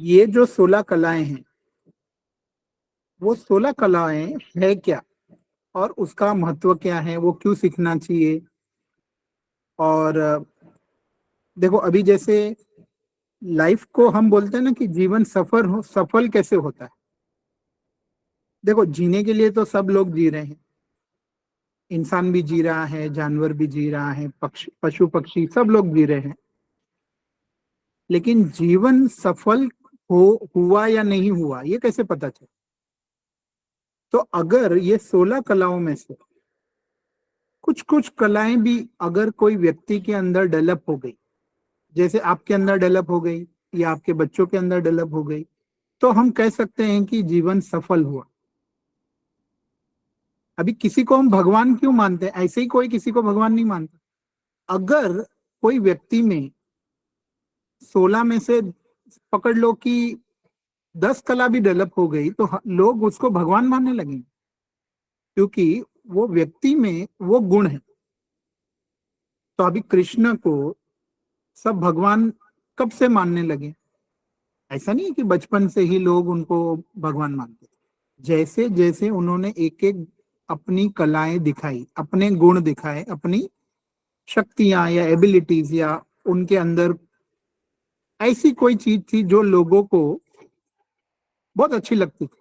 ये जो 16 कलाएं हैं, वो 16 कलाएं है क्या, और उसका महत्व क्या है, वो क्यों सीखना चाहिए। और देखो अभी जैसे लाइफ को हम बोलते हैं ना कि जीवन सफल कैसे होता है। देखो जीने के लिए तो सब लोग जी रहे हैं, इंसान भी जी रहा है, जानवर भी जी रहा है, पशु पक्षी सब लोग जी रहे हैं। लेकिन जीवन सफल हो हुआ या नहीं हुआ, ये कैसे पता चले। तो अगर ये 16 कलाओं में से कुछ कुछ कलाएं भी अगर कोई व्यक्ति के अंदर डेवलप हो गई, जैसे आपके अंदर डेवलप हो गई या आपके बच्चों के अंदर डेवलप हो गई, तो हम कह सकते हैं कि जीवन सफल हुआ। अभी किसी को हम भगवान क्यों मानते हैं, ऐसे ही कोई किसी को भगवान नहीं मानता। अगर कोई व्यक्ति में 16 में से पकड़ लो कि 10 कला भी डेवलप हो गई, तो लोग उसको भगवान मानने लगेंगे, क्योंकि वो व्यक्ति में वो गुण है। तो अभी कृष्ण को सब भगवान कब से मानने लगे। ऐसा नहीं है कि बचपन से ही लोग उनको भगवान मानते। जैसे जैसे उन्होंने एक एक अपनी कलाएं दिखाई, अपने गुण दिखाए, अपनी शक्तियां या एबिलिटीज, या उनके अंदर ऐसी कोई चीज थी जो लोगों को बहुत अच्छी लगती थी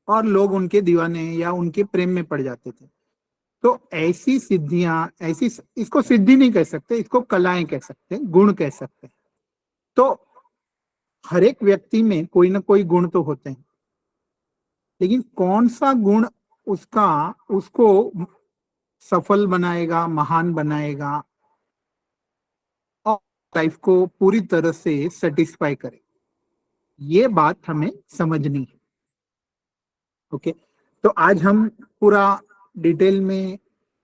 और लोग उनके दीवाने या उनके प्रेम में पड़ जाते थे। तो ऐसी सिद्धियां, ऐसी, इसको सिद्धि नहीं कह सकते, इसको कलाएं कह सकते हैं, गुण कह सकते हैं। तो हर एक व्यक्ति में कोई ना कोई गुण तो होते हैं, लेकिन कौन सा गुण उसका उसको सफल बनाएगा, महान बनाएगा, और लाइफ को पूरी तरह से सेटिस्फाई करे, ये बात हमें समझनी है। ओके, तो आज हम पूरा डिटेल में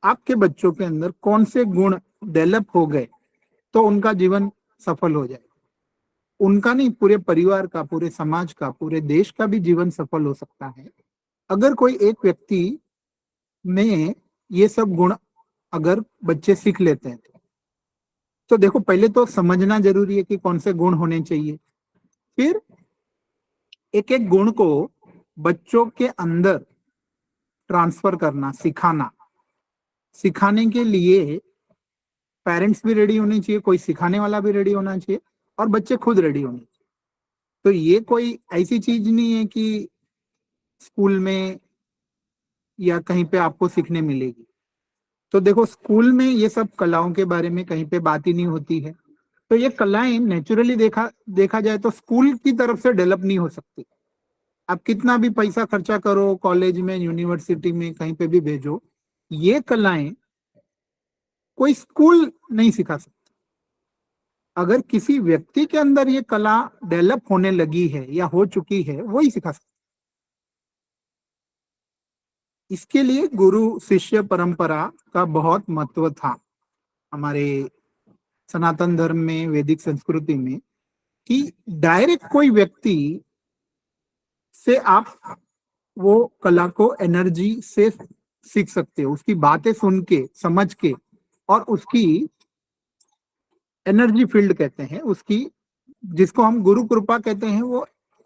आपके बच्चों के अंदर कौन से गुण डेवलप हो गए तो उनका जीवन सफल हो जाए। उनका नहीं, पूरे परिवार का, पूरे समाज का, पूरे देश का भी जीवन सफल हो सकता है अगर कोई एक व्यक्ति में ये सब गुण अगर बच्चे सीख लेते हैं। तो देखो पहले तो समझना जरूरी है कि कौन से गुण होने चाहिए, फिर एक एक गुण को बच्चों के अंदर ट्रांसफर करना, सिखाना। सिखाने के लिए पेरेंट्स भी रेडी होने चाहिए, कोई सिखाने वाला भी रेडी होना चाहिए, और बच्चे खुद रेडी होने चाहिए। तो ये कोई ऐसी चीज नहीं है कि स्कूल में या कहीं पे आपको सीखने मिलेगी। तो देखो स्कूल में ये सब कलाओं के बारे में कहीं पे बात ही नहीं होती है। तो ये कलाएं नेचुरली देखा देखा जाए तो स्कूल की तरफ से डेवलप नहीं हो सकती। आप कितना भी पैसा खर्चा करो, कॉलेज में, यूनिवर्सिटी में, कहीं पे भी भेजो, ये कलाएं कोई स्कूल नहीं सिखा सकता। अगर किसी व्यक्ति के अंदर ये कला डेवलप होने लगी है या हो चुकी है, वही सिखा सकता। इसके लिए गुरु शिष्य परंपरा का बहुत महत्व था हमारे सनातन धर्म में, वैदिक संस्कृति में, कि डायरेक्ट कोई व्यक्ति से आप वो कला को एनर्जी से सीख सकते हो, उसकी बातें सुन के, समझ के, और उसकी एनर्जी फील्ड कहते हैं उसकी, जिसको हम गुरु कृपा कहते हैं, वो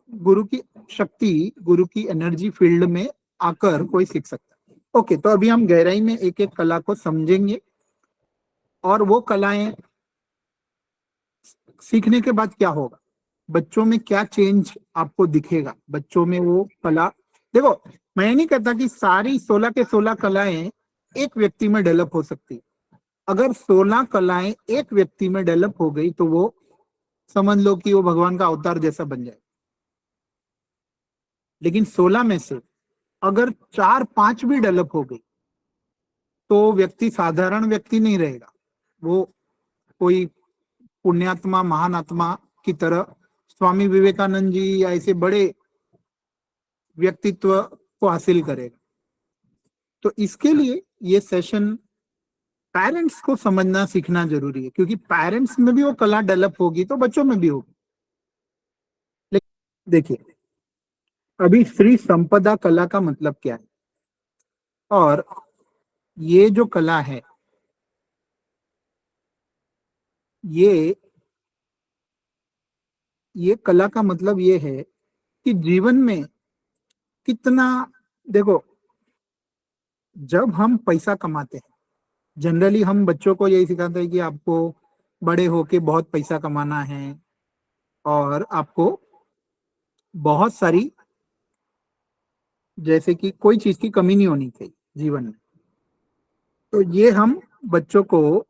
गुरु की शक्ति, गुरु की एनर्जी फील्ड में आकर कोई सीख सकता है। ओके, तो अभी हम गहराई में एक एक कला को समझेंगे, और वो कलाएं सीखने के बाद क्या होगा, बच्चों में क्या चेंज आपको दिखेगा, बच्चों में वो कला। देखो मैं नहीं कहता कि सारी 16 के 16 कलाएं एक व्यक्ति में डेवलप हो सकती। अगर 16 कलाएं एक व्यक्ति में डेवलप हो गई तो वो समझ लो कि वो भगवान का अवतार जैसा बन जाए। लेकिन 16 में से अगर 4 5 भी डेवलप हो गई तो व्यक्ति साधारण व्यक्ति नहीं रहेगा, वो कोई पुण्यात्मा, महान आत्मा की तरह, स्वामी विवेकानंद जी या ऐसे बड़े व्यक्तित्व को हासिल करेगा। तो इसके लिए ये सेशन पेरेंट्स को समझना सीखना जरूरी है, क्योंकि पेरेंट्स में भी वो कला डेवलप होगी तो बच्चों में भी होगी। लेकिन देखिए अभी श्री संपदा कला का मतलब क्या है, और ये जो कला है ये ये कला का मतलब ये है कि जीवन में कितना, देखो, जब हम पैसा कमाते हैं, जनरली हम बच्चों को यही सिखाते हैं कि आपको बड़े होके बहुत पैसा कमाना है और आपको बहुत सारी, जैसे कि कोई चीज की कमी नहीं होनी चाहिए जीवन में। तो ये हम बच्चों को,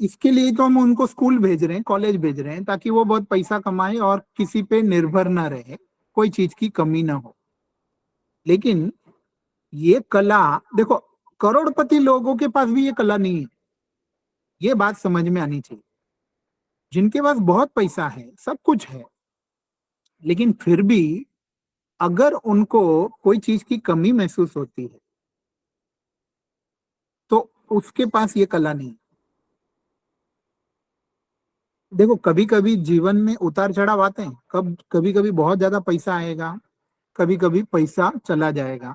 इसके लिए तो हम उनको स्कूल भेज रहे हैं, कॉलेज भेज रहे हैं, ताकि वो बहुत पैसा कमाए और किसी पे निर्भर ना रहे, कोई चीज की कमी ना हो। लेकिन ये कला, देखो, करोड़पति लोगों के पास भी ये कला नहीं है। ये बात समझ में आनी चाहिए। जिनके पास बहुत पैसा है, सब कुछ है, लेकिन फिर भी अगर उनको कोई चीज की कमी महसूस होती है, तो उसके पास ये कला नहीं। देखो, कभी कभी जीवन में उतार चढ़ाव आते हैं, कभी कभी बहुत ज्यादा पैसा आएगा, कभी कभी पैसा चला जाएगा,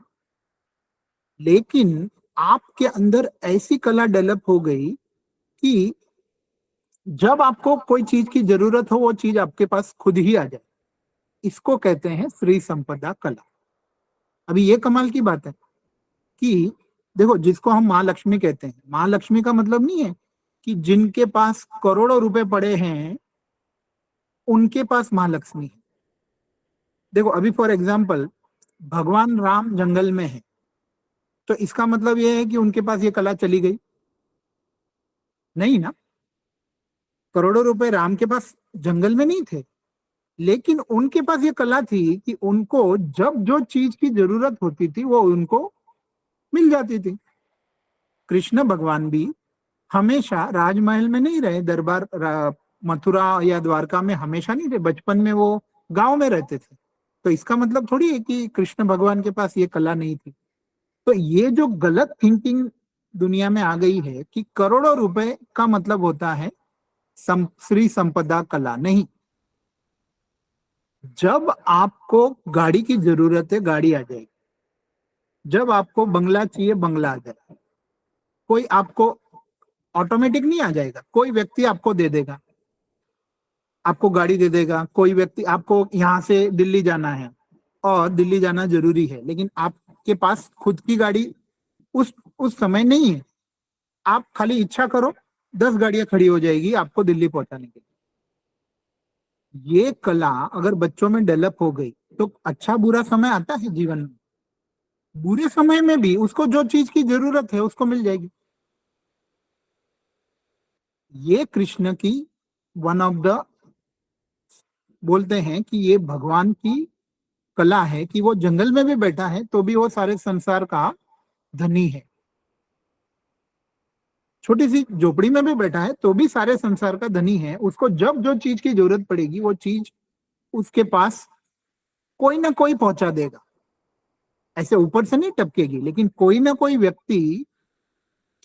लेकिन आपके अंदर ऐसी कला डेवलप हो गई कि जब आपको कोई चीज की जरूरत हो, वो चीज आपके पास खुद ही आ जाए। इसको कहते हैं श्री संपदा कला। अभी ये कमाल की बात है कि देखो, जिसको हम माँ लक्ष्मी कहते हैं, माँ लक्ष्मी का मतलब नहीं है कि जिनके पास करोड़ों रुपए पड़े हैं उनके पास माँ लक्ष्मी है। देखो, अभी फॉर एग्जाम्पल भगवान राम जंगल में है, तो इसका मतलब ये है कि उनके पास ये कला चली गई? नहीं ना। करोड़ों रुपए राम के पास जंगल में नहीं थे, लेकिन उनके पास ये कला थी कि उनको जब जो चीज की जरूरत होती थी वो उनको मिल जाती थी। कृष्ण भगवान भी हमेशा राजमहल में नहीं रहे, मथुरा या द्वारका में हमेशा नहीं थे, बचपन में वो गांव में रहते थे। तो इसका मतलब थोड़ी है कि कृष्ण भगवान के पास ये कला नहीं थी। तो ये जो गलत थिंकिंग दुनिया में आ गई है कि करोड़ों रुपए का मतलब होता है श्री संपदा कला, नहीं। जब आपको गाड़ी की जरूरत है, गाड़ी आ जाएगी। जब आपको बंगला चाहिए, बंगला आ जाएगा। कोई आपको ऑटोमेटिक नहीं आ जाएगा, कोई व्यक्ति आपको दे देगा, आपको गाड़ी दे देगा। कोई व्यक्ति, आपको यहाँ से दिल्ली जाना है और दिल्ली जाना जरूरी है, लेकिन आपके पास खुद की गाड़ी उस समय नहीं है। आप खाली इच्छा करो, 10 गाड़ियां खड़ी हो जाएगी आपको दिल्ली पहुंचाने के लिए। ये कला अगर बच्चों में डेवलप हो गई तो अच्छा बुरा समय आता है जीवन में, बुरे समय में भी उसको जो चीज की जरूरत है उसको मिल जाएगी। ये कृष्ण की वन ऑफ द, बोलते हैं कि ये भगवान की कला है कि वो जंगल में भी बैठा है तो भी वो सारे संसार का धनी है। छोटी सी झोपड़ी में भी बैठा है तो भी सारे संसार का धनी है। उसको जब जो चीज की जरूरत पड़ेगी वो चीज उसके पास कोई ना कोई पहुंचा देगा। ऐसे ऊपर से नहीं टपकेगी, लेकिन कोई ना कोई व्यक्ति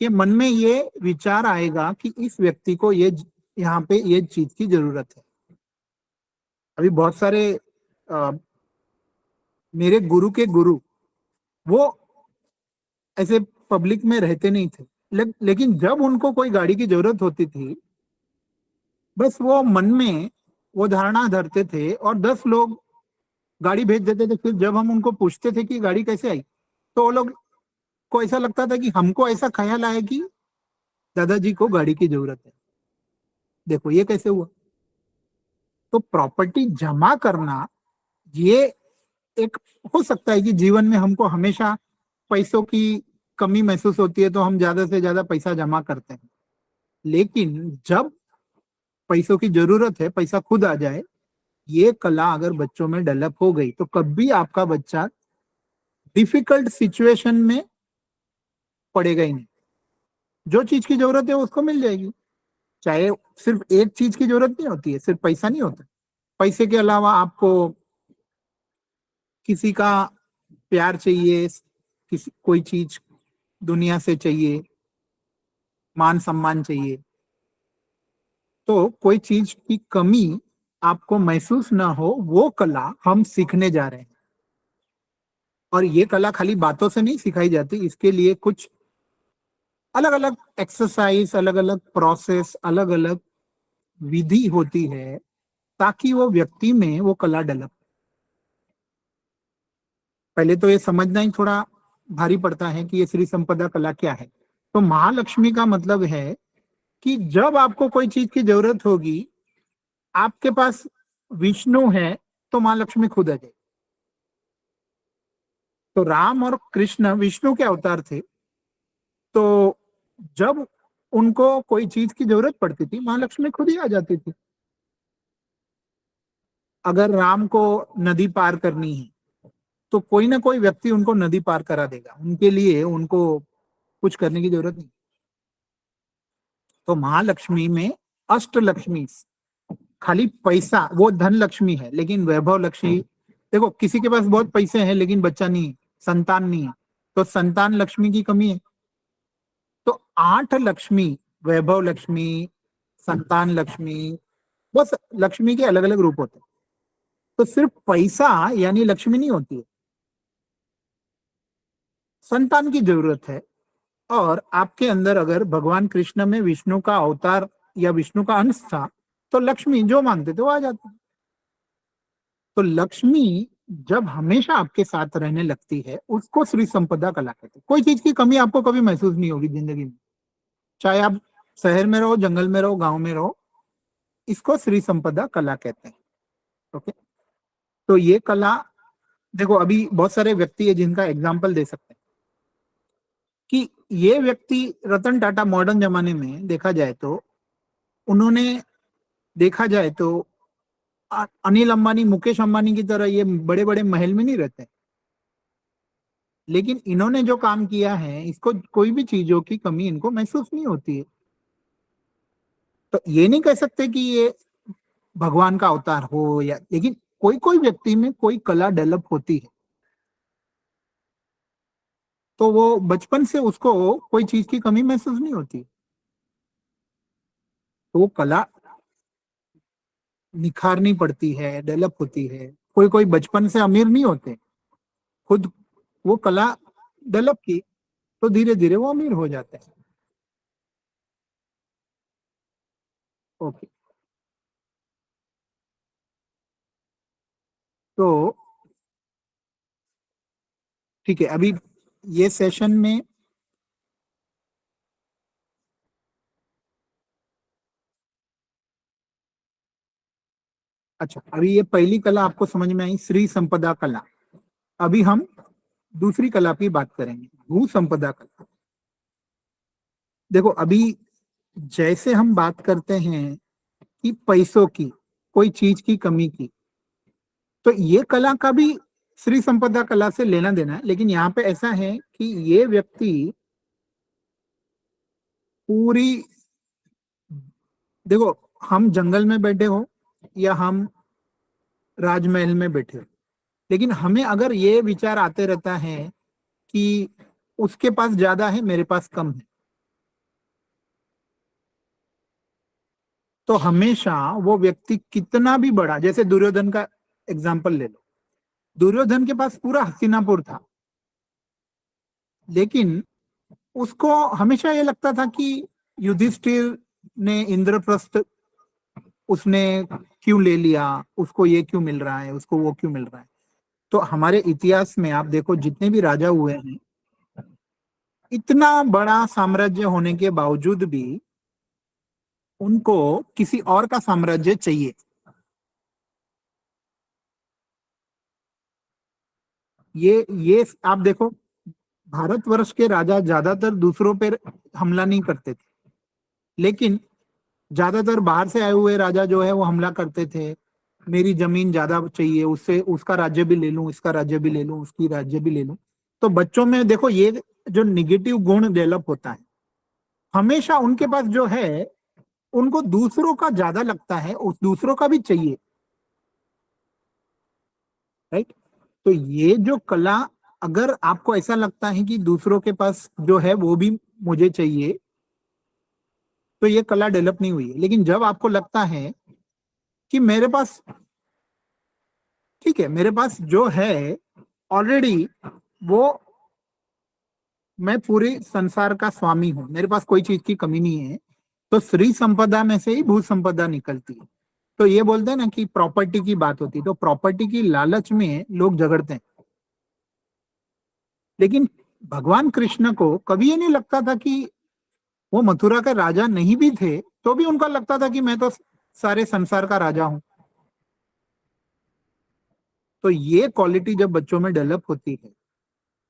के मन में ये विचार आएगा कि इस व्यक्ति को ये यहाँ पे ये चीज की जरूरत है। अभी बहुत सारे अ, मेरे गुरु के गुरु, वो ऐसे पब्लिक में रहते नहीं थे, लेकिन जब उनको कोई गाड़ी की जरूरत होती थी, बस वो मन में वो धारणा धरते थे और 10 लोग गाड़ी भेज देते थे। फिर जब हम उनको पूछते थे कि गाड़ी कैसे आई, तो वो लोग को ऐसा लगता था कि हमको ऐसा ख्याल आया कि दादाजी को गाड़ी की जरूरत है। देखो ये कैसे हुआ। तो प्रॉपर्टी जमा करना, ये एक, हो सकता है कि जीवन में हमको हमेशा पैसों की कमी महसूस होती है तो हम ज्यादा से ज्यादा पैसा जमा करते हैं, लेकिन जब पैसों की जरूरत है, पैसा खुद आ जाए, ये कला अगर बच्चों में डेवलप हो गई तो कभी आपका बच्चा डिफिकल्ट सिचुएशन में पड़ेगा ही नहीं। जो चीज की जरूरत है उसको मिल जाएगी। चाहे सिर्फ एक चीज की जरूरत नहीं होती है, सिर्फ पैसा नहीं होता। पैसे के अलावा आपको किसी का प्यार चाहिए, किसी कोई चीज दुनिया से चाहिए, मान सम्मान चाहिए, तो कोई चीज की कमी आपको महसूस ना हो, वो कला हम सीखने जा रहे हैं। और ये कला खाली बातों से नहीं सिखाई जाती, इसके लिए कुछ अलग अलग एक्सरसाइज, अलग अलग प्रोसेस, अलग अलग विधि होती है, ताकि वो व्यक्ति में वो कला डेवलप। पहले तो ये समझना ही थोड़ा भारी पड़ता है कि ये श्री संपदा कला क्या है। तो महालक्ष्मी का मतलब है कि जब आपको कोई चीज की जरूरत होगी, आपके पास विष्णु है तो माँ लक्ष्मी खुद आ जाएगी। तो राम और कृष्ण विष्णु के अवतार थे, तो जब उनको कोई चीज की जरूरत पड़ती थी माँ लक्ष्मी खुद ही आ जाती थी। अगर राम को नदी पार करनी है तो कोई ना कोई व्यक्ति उनको नदी पार करा देगा, उनके लिए उनको कुछ करने की जरूरत नहीं। तो महालक्ष्मी में अष्ट लक्ष्मी, खाली पैसा वो धन लक्ष्मी है, लेकिन वैभव लक्ष्मी, देखो किसी के पास बहुत पैसे हैं लेकिन बच्चा नहीं है, संतान नहीं है, तो संतान लक्ष्मी की कमी है। तो आठ लक्ष्मी, वैभव लक्ष्मी, संतान लक्ष्मी, बस लक्ष्मी के अलग अलग रूप होते हैं। तो सिर्फ पैसा यानी लक्ष्मी नहीं होती है, संतान की जरूरत है। और आपके अंदर अगर भगवान कृष्ण में विष्णु का अवतार या विष्णु का अंश था, तो लक्ष्मी जो मांगते थे वो आ जाती। तो लक्ष्मी जब हमेशा आपके साथ रहने लगती है उसको श्री संपदा कला कहते हैं। कोई चीज की कमी आपको कभी महसूस नहीं होगी जिंदगी में, चाहे आप शहर में रहो, जंगल में रहो, गांव में रहो, इसको श्री संपदा कला कहते हैं। ओके। तो ये कला, देखो अभी बहुत सारे व्यक्ति है जिनका एग्जाम्पल दे सकते हैं कि ये व्यक्ति रतन टाटा मॉडर्न जमाने में देखा जाए तो उन्होंने, देखा जाए तो अनिल अंबानी, मुकेश अंबानी की तरह ये बड़े बड़े महल में नहीं रहते, लेकिन इन्होंने जो काम किया है इसको कोई भी चीजों की कमी इनको महसूस नहीं होती है। तो ये नहीं कह सकते कि ये भगवान का अवतार हो, या लेकिन कोई कोई व्यक्ति में कोई कला डेवलप होती है, तो वो बचपन से उसको कोई चीज की कमी महसूस नहीं होती, तो वो कला निखारनी पड़ती है, डेवलप होती है। कोई कोई बचपन से अमीर नहीं होते, खुद वो कला डेवलप की तो धीरे धीरे वो अमीर हो जाते हैं। ओके। तो ठीक है, अभी ये सेशन में, अच्छा अभी ये पहली कला आपको समझ में आई, श्री संपदा कला। अभी हम दूसरी कला की बात करेंगे, भू संपदा कला। देखो अभी जैसे हम बात करते हैं कि पैसों की, कोई चीज की कमी की, तो ये कला का भी श्री संपदा कला से लेना देना है। लेकिन यहाँ पे ऐसा है कि ये व्यक्ति पूरी, देखो हम जंगल में बैठे हो या हम राजमहल में बैठे हो, लेकिन हमें अगर ये विचार आते रहता है कि उसके पास ज्यादा है मेरे पास कम है, तो हमेशा वो व्यक्ति कितना भी बड़ा, जैसे दुर्योधन का एग्जाम्पल ले लो, दुर्योधन के पास पूरा हस्तिनापुर था, लेकिन उसको हमेशा ये लगता था कि युधिष्ठिर ने इंद्रप्रस्थ उसने क्यों ले लिया, उसको ये क्यों मिल रहा है, उसको वो क्यों मिल रहा है। तो हमारे इतिहास में आप देखो जितने भी राजा हुए हैं, इतना बड़ा साम्राज्य होने के बावजूद भी उनको किसी और का साम्राज्य चाहिए। ये आप देखो, भारतवर्ष के राजा ज्यादातर दूसरों पर हमला नहीं करते थे, लेकिन ज्यादातर बाहर से आए हुए राजा जो है वो हमला करते थे। मेरी जमीन ज्यादा चाहिए, उससे उसका राज्य भी ले लूं, इसका राज्य भी ले लूं, उसकी राज्य भी ले लूं। तो बच्चों में देखो ये जो निगेटिव गुण डेवलप होता है, हमेशा उनके पास जो है उनको दूसरों का ज्यादा लगता है, उस दूसरों का भी चाहिए। राइट। तो ये जो कला, अगर आपको ऐसा लगता है कि दूसरों के पास जो है वो भी मुझे चाहिए, तो ये कला डेवलप नहीं हुई है। लेकिन जब आपको लगता है कि मेरे पास, ठीक है, मेरे पास जो है ऑलरेडी, वो, मैं पूरे संसार का स्वामी हूं, मेरे पास कोई चीज की कमी नहीं है, तो श्री संपदा में से ही भू संपदा निकलती है। तो ये बोलते हैं ना कि प्रॉपर्टी की बात होती, तो प्रॉपर्टी की लालच में लोग झगड़ते हैं। लेकिन भगवान कृष्ण को कभी ये नहीं लगता था कि वो मथुरा के राजा नहीं भी थे तो भी उनका लगता था कि मैं तो सारे संसार का राजा हूं। तो ये क्वालिटी जब बच्चों में डेवलप होती है,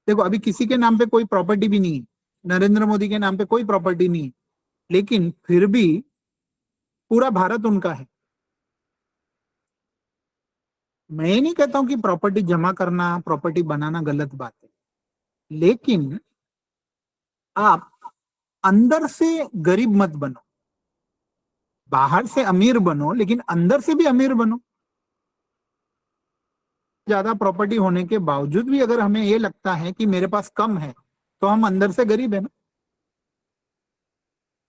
देखो अभी किसी के नाम पे कोई प्रॉपर्टी भी नहीं है, नरेंद्र मोदी के नाम पे कोई प्रॉपर्टी नहीं है, लेकिन फिर भी पूरा भारत उनका है। मैं ये नहीं कहता हूं कि प्रॉपर्टी जमा करना, प्रॉपर्टी बनाना गलत बात है, लेकिन आप अंदर से गरीब मत बनो। बाहर से अमीर बनो लेकिन अंदर से भी अमीर बनो। ज्यादा प्रॉपर्टी होने के बावजूद भी अगर हमें ये लगता है कि मेरे पास कम है, तो हम अंदर से गरीब है ना।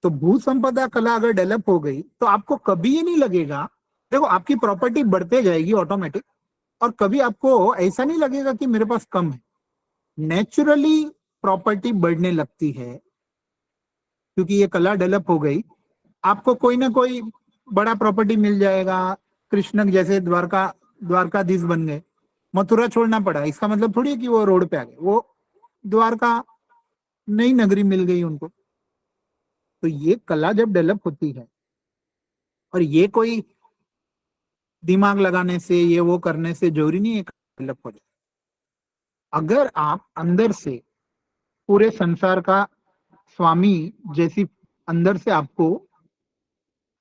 तो भू संपदा कला अगर डेवलप हो गई तो आपको कभी ये नहीं लगेगा, देखो आपकी प्रॉपर्टी बढ़ते जाएगी ऑटोमेटिक, और कभी आपको ऐसा नहीं लगेगा कि मेरे पास कम है। नेचुरली प्रॉपर्टी बढ़ने लगती है क्योंकि ये कला डेवलप हो गई। आपको कोई ना कोई बड़ा प्रॉपर्टी मिल जाएगा। कृष्ण जैसे द्वारकाधीश बन गए, मथुरा छोड़ना पड़ा, इसका मतलब थोड़ी है कि वो रोड पे आ गए, वो द्वारका नई नगरी मिल गई उनको। तो ये कला जब डेवलप होती है, और ये कोई दिमाग लगाने से, ये वो करने से जरूरी नहीं है डेवलप हो जाए। अगर आप अंदर से पूरे संसार का स्वामी जैसी अंदर से आपको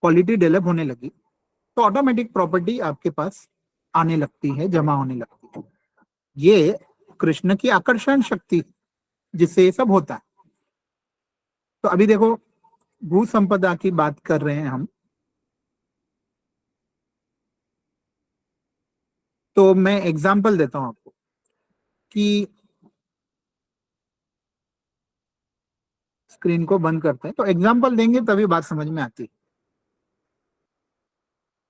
क्वालिटी डेवलप होने लगी, तो ऑटोमेटिक प्रॉपर्टी आपके पास आने लगती है, जमा होने लगती है। ये कृष्ण की आकर्षण शक्ति जिससे ये सब होता है। तो अभी देखो, भू संपदा की बात कर रहे हैं हम, तो मैं एग्जांपल देता हूं आपको कि स्क्रीन को बंद करते हैं तो एग्जांपल देंगे तभी बात समझ में आती है।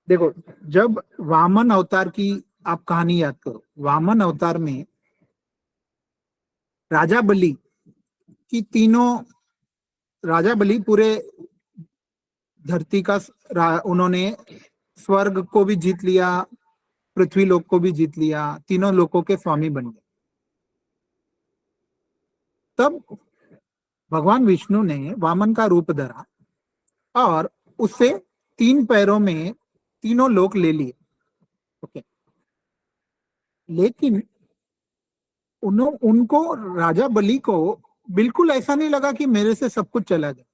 देखो, जब वामन अवतार की आप कहानी याद करो, वामन अवतार में राजा बलि की तीनों, राजा बलि पूरे धरती का उन्होंने स्वर्ग को भी जीत लिया, पृथ्वी लोक को भी जीत लिया, तीनों लोकों के स्वामी बन गए। तब भगवान विष्णु ने वामन का रूप धरा और उससे 3 पैरों में तीनों लोक ले लिए। ओके, लेकिन उनको, राजा बलि को बिल्कुल ऐसा नहीं लगा कि मेरे से सब कुछ चला गया।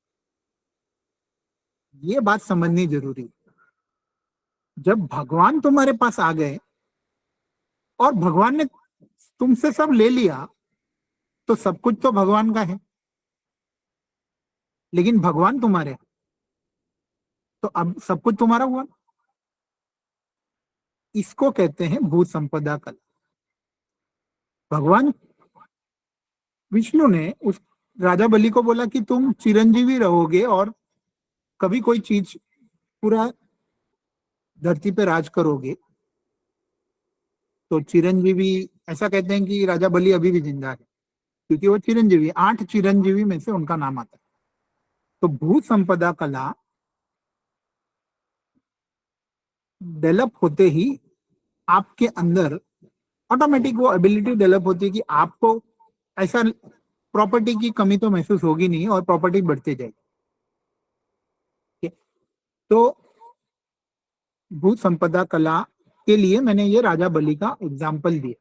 ये बात समझनी जरूरी है। जब भगवान तुम्हारे पास आ गए और भगवान ने तुमसे सब ले लिया, तो सब कुछ तो भगवान का है, लेकिन भगवान तुम्हारे, तो अब सब कुछ तुम्हारा हुआ। इसको कहते हैं भू संपदा कला। भगवान विष्णु ने उस राजा बलि को बोला कि तुम चिरंजीवी रहोगे और कभी कोई चीज पूरा धरती पे राज करोगे। तो चिरंजीवी, ऐसा कहते हैं कि राजा बलि अभी भी जिंदा है क्योंकि वो चिरंजीवी, 8 चिरंजीवी में से उनका नाम आता है। तो भू संपदा कला डेवलप होते ही आपके अंदर ऑटोमेटिक वो एबिलिटी डेवलप होती है कि आपको ऐसा प्रॉपर्टी की कमी तो महसूस होगी नहीं और प्रॉपर्टी बढ़ते जाएगी। तो भू संपदा कला के लिए मैंने ये राजा बलि का एग्जाम्पल दिया।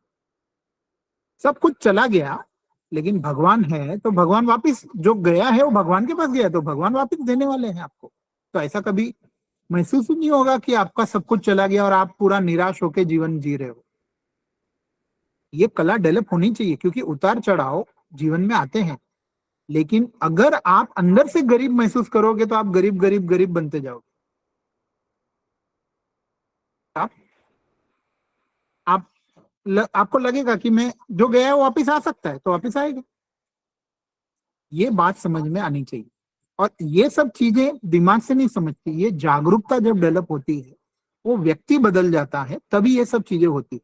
सब कुछ चला गया, लेकिन भगवान है तो भगवान वापिस, जो गया है वो भगवान के पास गया तो भगवान वापिस देने वाले हैं आपको। तो ऐसा कभी महसूस ही नहीं होगा कि आपका सब कुछ चला गया और आप पूरा निराश होकर जीवन जी रहे हो। ये कला डेवलप होनी चाहिए क्योंकि उतार चढ़ाव जीवन में आते हैं, लेकिन अगर आप अंदर से गरीब महसूस करोगे तो आप गरीब गरीब गरीब बनते जाओगे। आप आप आपको लगेगा कि मैं जो गया है वो वापिस आ सकता है, तो वापिस आएगा। ये बात समझ में आनी चाहिए। और ये सब चीजें दिमाग से नहीं समझती, ये जागरूकता जब डेवलप होती है, वो व्यक्ति बदल जाता है, तभी ये सब चीजें होती,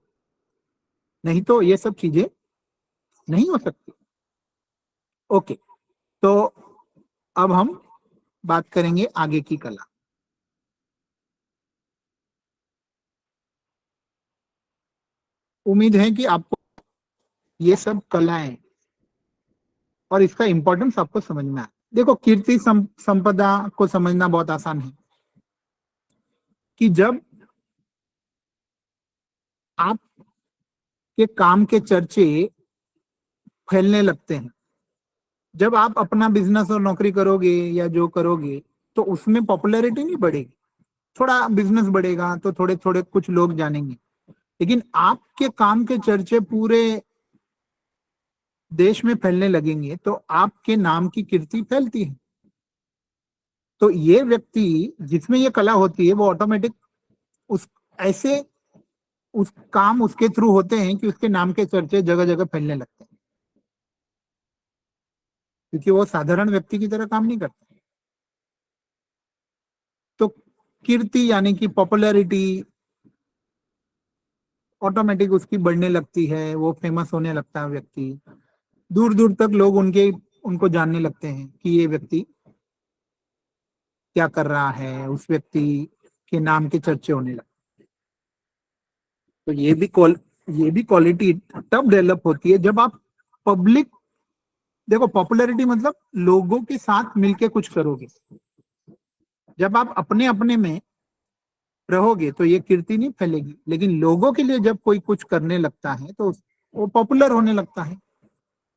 नहीं तो ये सब चीजें नहीं हो सकती। ओके, तो अब हम बात करेंगे आगे की कला। उम्मीद है कि आपको ये सब कलाएं और इसका इंपॉर्टेंस आपको समझना है। देखो, कीर्ति संपदा को समझना बहुत आसान है कि जब आपके काम के चर्चे फैलने लगते हैं, जब आप अपना बिजनेस और नौकरी करोगे या जो करोगे, तो उसमें पॉपुलैरिटी नहीं बढ़ेगी। थोड़ा बिजनेस बढ़ेगा तो थोड़े थोड़े कुछ लोग जानेंगे, लेकिन आपके काम के चर्चे पूरे देश में फैलने लगेंगे तो आपके नाम की कीर्ति फैलती है। तो ये व्यक्ति जिसमें ये कला होती है वो ऑटोमेटिक उस ऐसे उस काम उसके थ्रू होते हैं कि उसके नाम के चर्चे जगह जगह फैलने लगते हैं, क्योंकि वो साधारण व्यक्ति की तरह काम नहीं करता। तो कीर्ति यानी कि पॉपुलैरिटी ऑटोमेटिक उसकी बढ़ने लगती है, वो फेमस होने लगता है व्यक्ति। दूर दूर तक लोग उनको जानने लगते हैं कि ये व्यक्ति क्या कर रहा है, उस व्यक्ति के नाम के चर्चे होने लगते। तो ये भी क्वालिटी तब डेवलप होती है जब आप पब्लिक, देखो पॉपुलैरिटी मतलब लोगों के साथ मिलके कुछ करोगे। जब आप अपने अपने में रहोगे तो ये कीर्ति नहीं फैलेगी, लेकिन लोगों के लिए जब कोई कुछ करने लगता है तो वो पॉपुलर होने लगता है,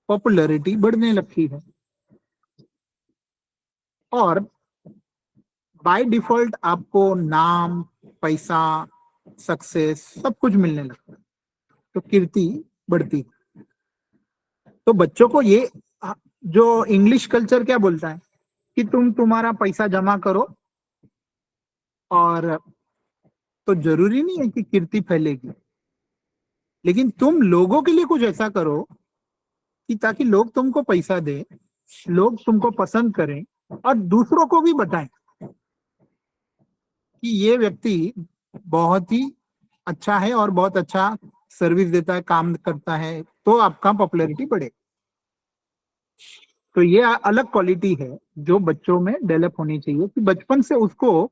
पॉपुलैरिटी बढ़ने लगती है, और बाय डिफॉल्ट आपको नाम, पैसा, सक्सेस सब कुछ मिलने लगता है, तो कीर्ति बढ़ती है। तो बच्चों को ये जो इंग्लिश कल्चर क्या बोलता है कि तुम तुम्हारा पैसा जमा करो, और तो जरूरी नहीं है कि कीर्ति फैलेगी, लेकिन तुम लोगों के लिए कुछ ऐसा करो कि ताकि लोग तुमको पैसा दे, लोग तुमको पसंद करें, और दूसरों को भी बताएं कि ये व्यक्ति बहुत ही अच्छा है और बहुत अच्छा सर्विस देता है, काम करता है, तो आपका पॉपुलैरिटी बढ़े। तो ये अलग क्वालिटी है जो बच्चों में डेवलप होनी चाहिए कि बचपन से उसको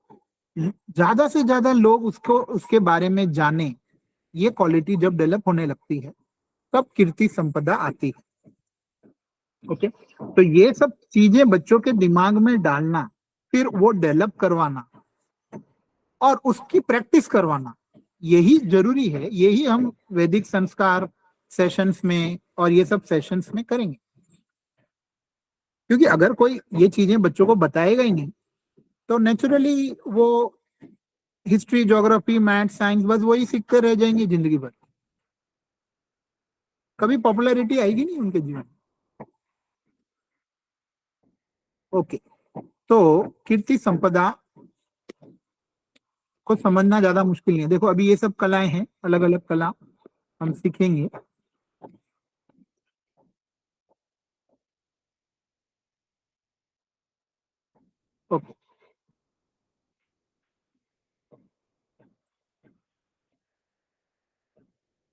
ज्यादा से ज्यादा लोग उसको उसके बारे में जाने। ये क्वालिटी जब डेवलप होने लगती है तब कीर्ति संपदा आती है। ओके, तो ये सब चीजें बच्चों के दिमाग में डालना, फिर वो डेवलप करवाना और उसकी प्रैक्टिस करवाना, यही जरूरी है। यही हम वैदिक संस्कार सेशंस में और ये सब सेशंस में करेंगे, क्योंकि अगर कोई ये चीजें बच्चों को बताएगा ही नहीं तो नेचुरली वो हिस्ट्री, ज्योग्राफी, मैथ, साइंस बस वही सीखते रह जाएंगे जिंदगी भर, कभी पॉपुलैरिटी आएगी नहीं उनके जीवन में। ओके, तो कीर्ति संपदा को समझना ज्यादा मुश्किल नहीं है। देखो अभी ये सब कलाएं हैं, अलग अलग कला हम सीखेंगे। ओके,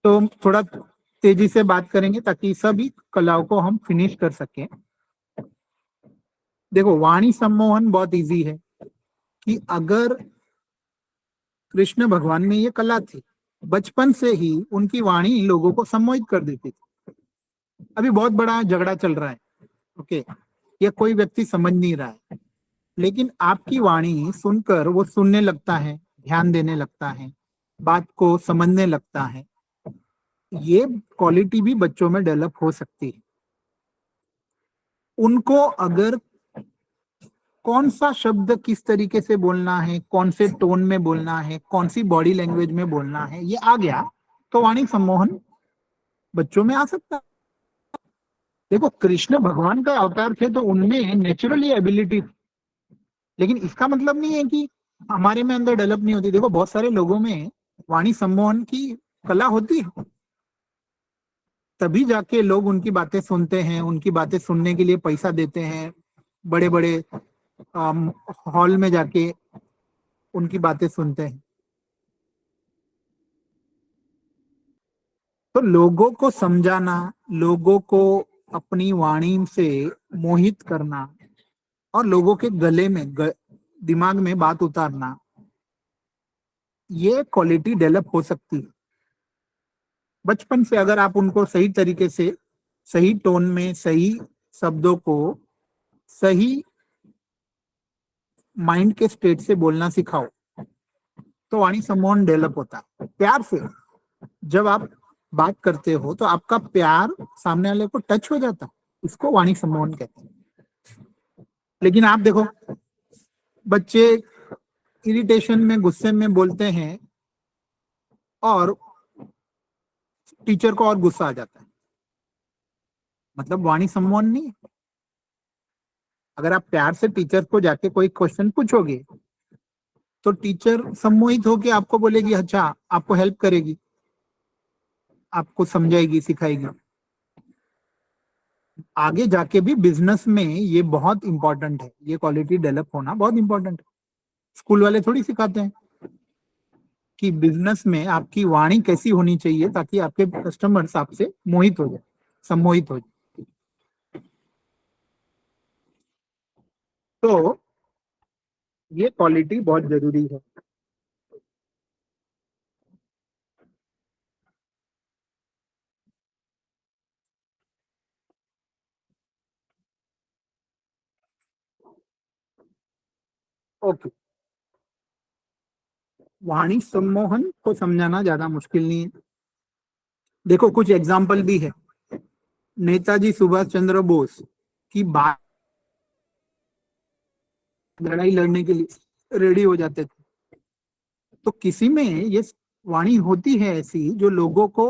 तो हम थोड़ा तेजी से बात करेंगे ताकि सभी कलाओं को हम फिनिश कर सकें। देखो, वाणी सम्मोहन बहुत इजी है कि अगर कृष्ण भगवान में ये कला थी, बचपन से ही उनकी वाणी लोगों को सम्मोहित कर देती थी। अभी बहुत बड़ा झगड़ा चल रहा है, ओके, ये कोई व्यक्ति समझ नहीं रहा है, लेकिन आपकी वाणी सुनकर वो सुनने लगता है, ध्यान देने लगता है, बात को समझने लगता है। ये क्वालिटी भी बच्चों में डेवलप हो सकती है। उनको अगर कौन सा शब्द किस तरीके से बोलना है, कौन से टोन में बोलना है, कौन सी बॉडी लैंग्वेज में बोलना है, ये आ गया तो वाणी सम्मोहन बच्चों में आ सकता है। देखो, कृष्ण भगवान का अवतार थे तो उनमें नेचुरली एबिलिटी, लेकिन इसका मतलब नहीं है कि हमारे में अंदर डेवलप नहीं होती। देखो, बहुत सारे लोगों में वाणी सम्मोहन की कला होती है, तभी जाके लोग उनकी बातें सुनते हैं, उनकी बातें सुनने के लिए पैसा देते हैं, बड़े बड़े हॉल में जाके उनकी बातें सुनते हैं। तो लोगों को समझाना, लोगों को अपनी वाणी से मोहित करना और लोगों के गले में दिमाग में बात उतारना, ये क्वालिटी डेवलप हो सकती है। बचपन से अगर आप उनको सही तरीके से, सही टोन में, सही शब्दों को सही माइंड के स्टेट से बोलना सिखाओ, तो वाणी सम्मोहन डेवलप होता है। प्यार से जब आप बात करते हो तो आपका प्यार सामने वाले को टच हो जाता है, इसको वाणी सम्मोहन कहते हैं। लेकिन आप देखो, बच्चे इरिटेशन में, गुस्से में बोलते हैं और टीचर को और गुस्सा आ जाता है, मतलब वाणी सम्मोहन नहीं है। अगर आप प्यार से टीचर को जाके कोई क्वेश्चन पूछोगे तो टीचर सम्मोहित होकर आपको बोलेगी, अच्छा, आपको हेल्प करेगी, आपको समझाएगी, सिखाएगी। आगे जाके भी बिजनेस में ये बहुत इंपॉर्टेंट है, ये क्वालिटी डेवलप होना बहुत इंपॉर्टेंट है। स्कूल वाले थोड़ी सिखाते हैं कि बिजनेस में आपकी वाणी कैसी होनी चाहिए ताकि आपके कस्टमर्स आपसे मोहित हो जाए, सम्मोहित हो जाए। तो ये क्वालिटी बहुत जरूरी है। ओके, वाणी सम्मोहन को समझाना ज्यादा मुश्किल नहीं है। देखो कुछ एग्जाम्पल भी है। नेताजी सुभाष चंद्र बोस की बात, लड़ाई लड़ने के लिए रेडी हो जाते थे, तो किसी में ये वाणी होती है ऐसी जो लोगों को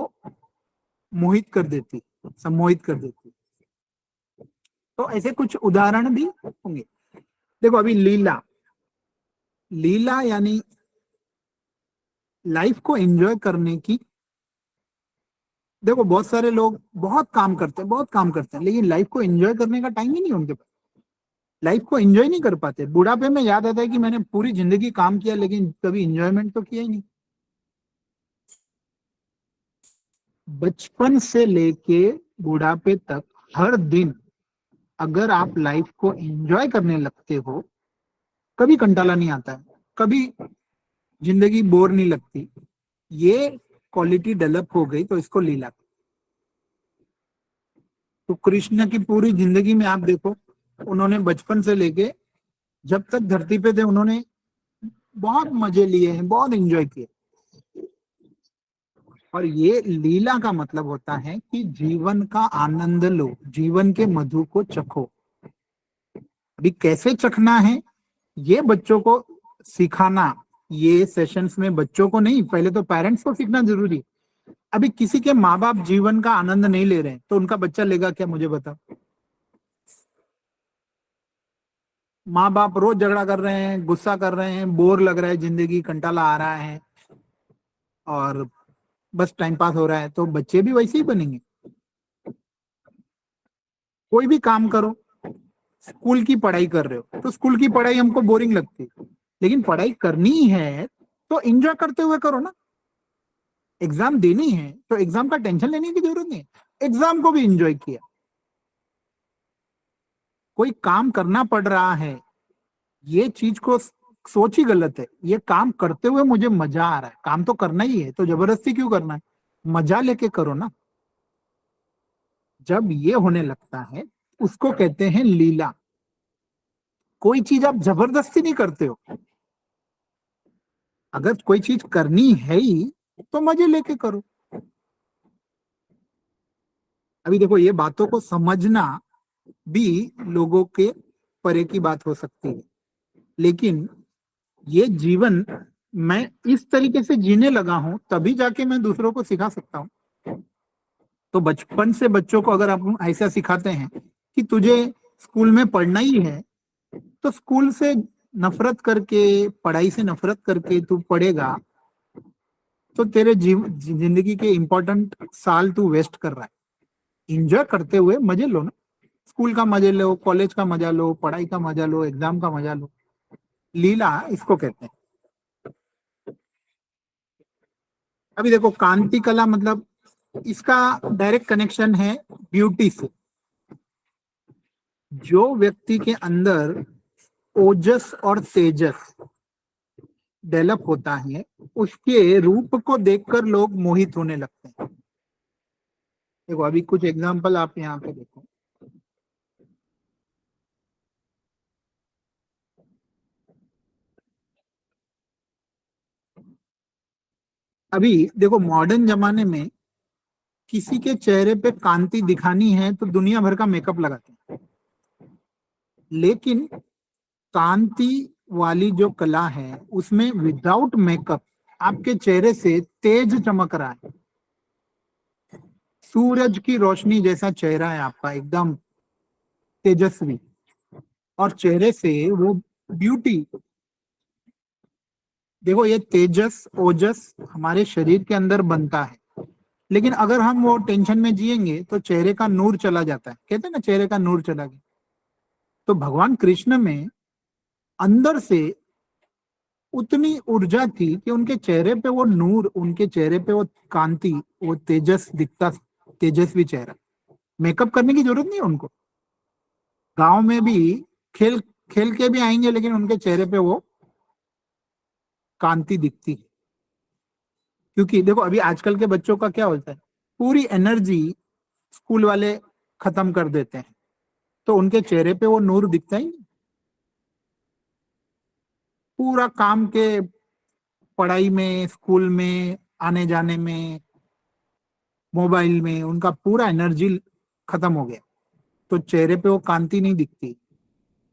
मोहित कर देती, सम्मोहित कर देती। तो ऐसे कुछ उदाहरण भी होंगे। देखो अभी लीला, लीला यानी लाइफ को एंजॉय करने की। देखो बहुत सारे लोग बहुत काम करते हैं, बहुत काम करते हैं, लेकिन लाइफ को एंजॉय करने का टाइम ही नहीं उनके पास। लाइफ को एंजॉय नहीं कर पाते। बुढ़ापे में याद आता है कि मैंने पूरी जिंदगी काम किया लेकिन कभी एंजॉयमेंट तो किया ही नहीं। बचपन से लेके बुढ़ापे तक हर दिन अगर आप लाइफ को एंजॉय करने लगते हो, कभी कंटाला नहीं आता है, कभी जिंदगी बोर नहीं लगती, ये क्वालिटी डेवलप हो गई तो इसको लीला। तो कृष्ण की पूरी जिंदगी में आप देखो, उन्होंने बचपन से लेके जब तक धरती पे थे उन्होंने बहुत मजे लिए हैं, बहुत एंजॉय किए। और ये लीला का मतलब होता है कि जीवन का आनंद लो, जीवन के मधु को चखो। अभी कैसे चखना है ये बच्चों को सिखाना, ये सेशंस में बच्चों को नहीं, पहले तो पेरेंट्स को सीखना जरूरी है। अभी किसी के माँ बाप जीवन का आनंद नहीं ले रहे हैं तो उनका बच्चा लेगा क्या, मुझे बताओ। माँ बाप रोज झगड़ा कर रहे हैं, गुस्सा कर रहे हैं, बोर लग रहा है, जिंदगी कंटाला आ रहा है और बस टाइम पास हो रहा है, तो बच्चे भी वैसे ही बनेंगे। कोई भी काम करो, स्कूल की पढ़ाई कर रहे हो तो स्कूल की पढ़ाई हमको बोरिंग लगती है, लेकिन पढ़ाई करनी है तो एंजॉय करते हुए करो ना। एग्जाम देनी है तो एग्जाम का टेंशन लेने की जरूरत नहीं है, एग्जाम को भी एंजॉय किया। कोई काम करना पड़ रहा है, ये चीज को सोच ही गलत है। ये काम करते हुए मुझे मजा आ रहा है, काम तो करना ही है तो जबरदस्ती क्यों करना है, मजा लेके करो ना। जब ये होने लगता है उसको कहते हैं लीला। कोई चीज आप जबरदस्ती नहीं करते हो, अगर कोई चीज करनी है ही तो मजे लेके करो। अभी देखो ये बातों को समझना भी लोगों के परे की बात हो सकती है, लेकिन ये जीवन मैं इस तरीके से जीने लगा हूं तभी जाके मैं दूसरों को सिखा सकता हूं। तो बचपन से बच्चों को अगर आप ऐसा सिखाते हैं कि तुझे स्कूल में पढ़ना ही है, तो स्कूल से नफरत करके, पढ़ाई से नफरत करके तू पढ़ेगा तो तेरे जिंदगी के इंपॉर्टेंट साल तू वेस्ट कर रहा है। एंजॉय करते हुए मजे लो ना, स्कूल का मजे लो, कॉलेज का मजा लो, पढ़ाई का मजा लो, एग्जाम का मजा लो। लीला इसको कहते हैं। अभी देखो कांति कला मतलब, इसका डायरेक्ट कनेक्शन है ब्यूटी से। जो व्यक्ति के अंदर ओजस और तेजस डेवलप होता है, उसके रूप को देखकर लोग मोहित होने लगते हैं। देखो अभी कुछ एग्जांपल आप यहाँ पे देखो। अभी देखो मॉडर्न जमाने में किसी के चेहरे पे कांति दिखानी है तो दुनिया भर का मेकअप लगाते हैं, लेकिन कांति वाली जो कला है उसमें विदाउट मेकअप आपके चेहरे से तेज चमक रहा है, सूरज की रोशनी जैसा चेहरा है आपका, एकदम तेजस्वी, और चेहरे से वो ब्यूटी। देखो ये तेजस ओजस हमारे शरीर के अंदर बनता है, लेकिन अगर हम वो टेंशन में जिएंगे तो चेहरे का नूर चला जाता है, कहते हैं ना चेहरे का नूर चला गया। तो भगवान कृष्ण में अंदर से उतनी ऊर्जा थी कि उनके चेहरे पे वो नूर, उनके चेहरे पे वो कांति, वो तेजस दिखता, तेजस्वी चेहरा। मेकअप करने की जरूरत नहीं है उनको, गांव में भी खेल खेल के भी आएंगे लेकिन उनके चेहरे पे वो कांति दिखती है। क्योंकि देखो अभी आजकल के बच्चों का क्या होता है, पूरी एनर्जी स्कूल वाले खत्म कर देते हैं, तो उनके चेहरे पे वो नूर दिखता ही नहीं। पूरा काम के, पढ़ाई में, स्कूल में, आने जाने में, मोबाइल में उनका पूरा एनर्जी खत्म हो गया, तो चेहरे पे वो कांति नहीं दिखती।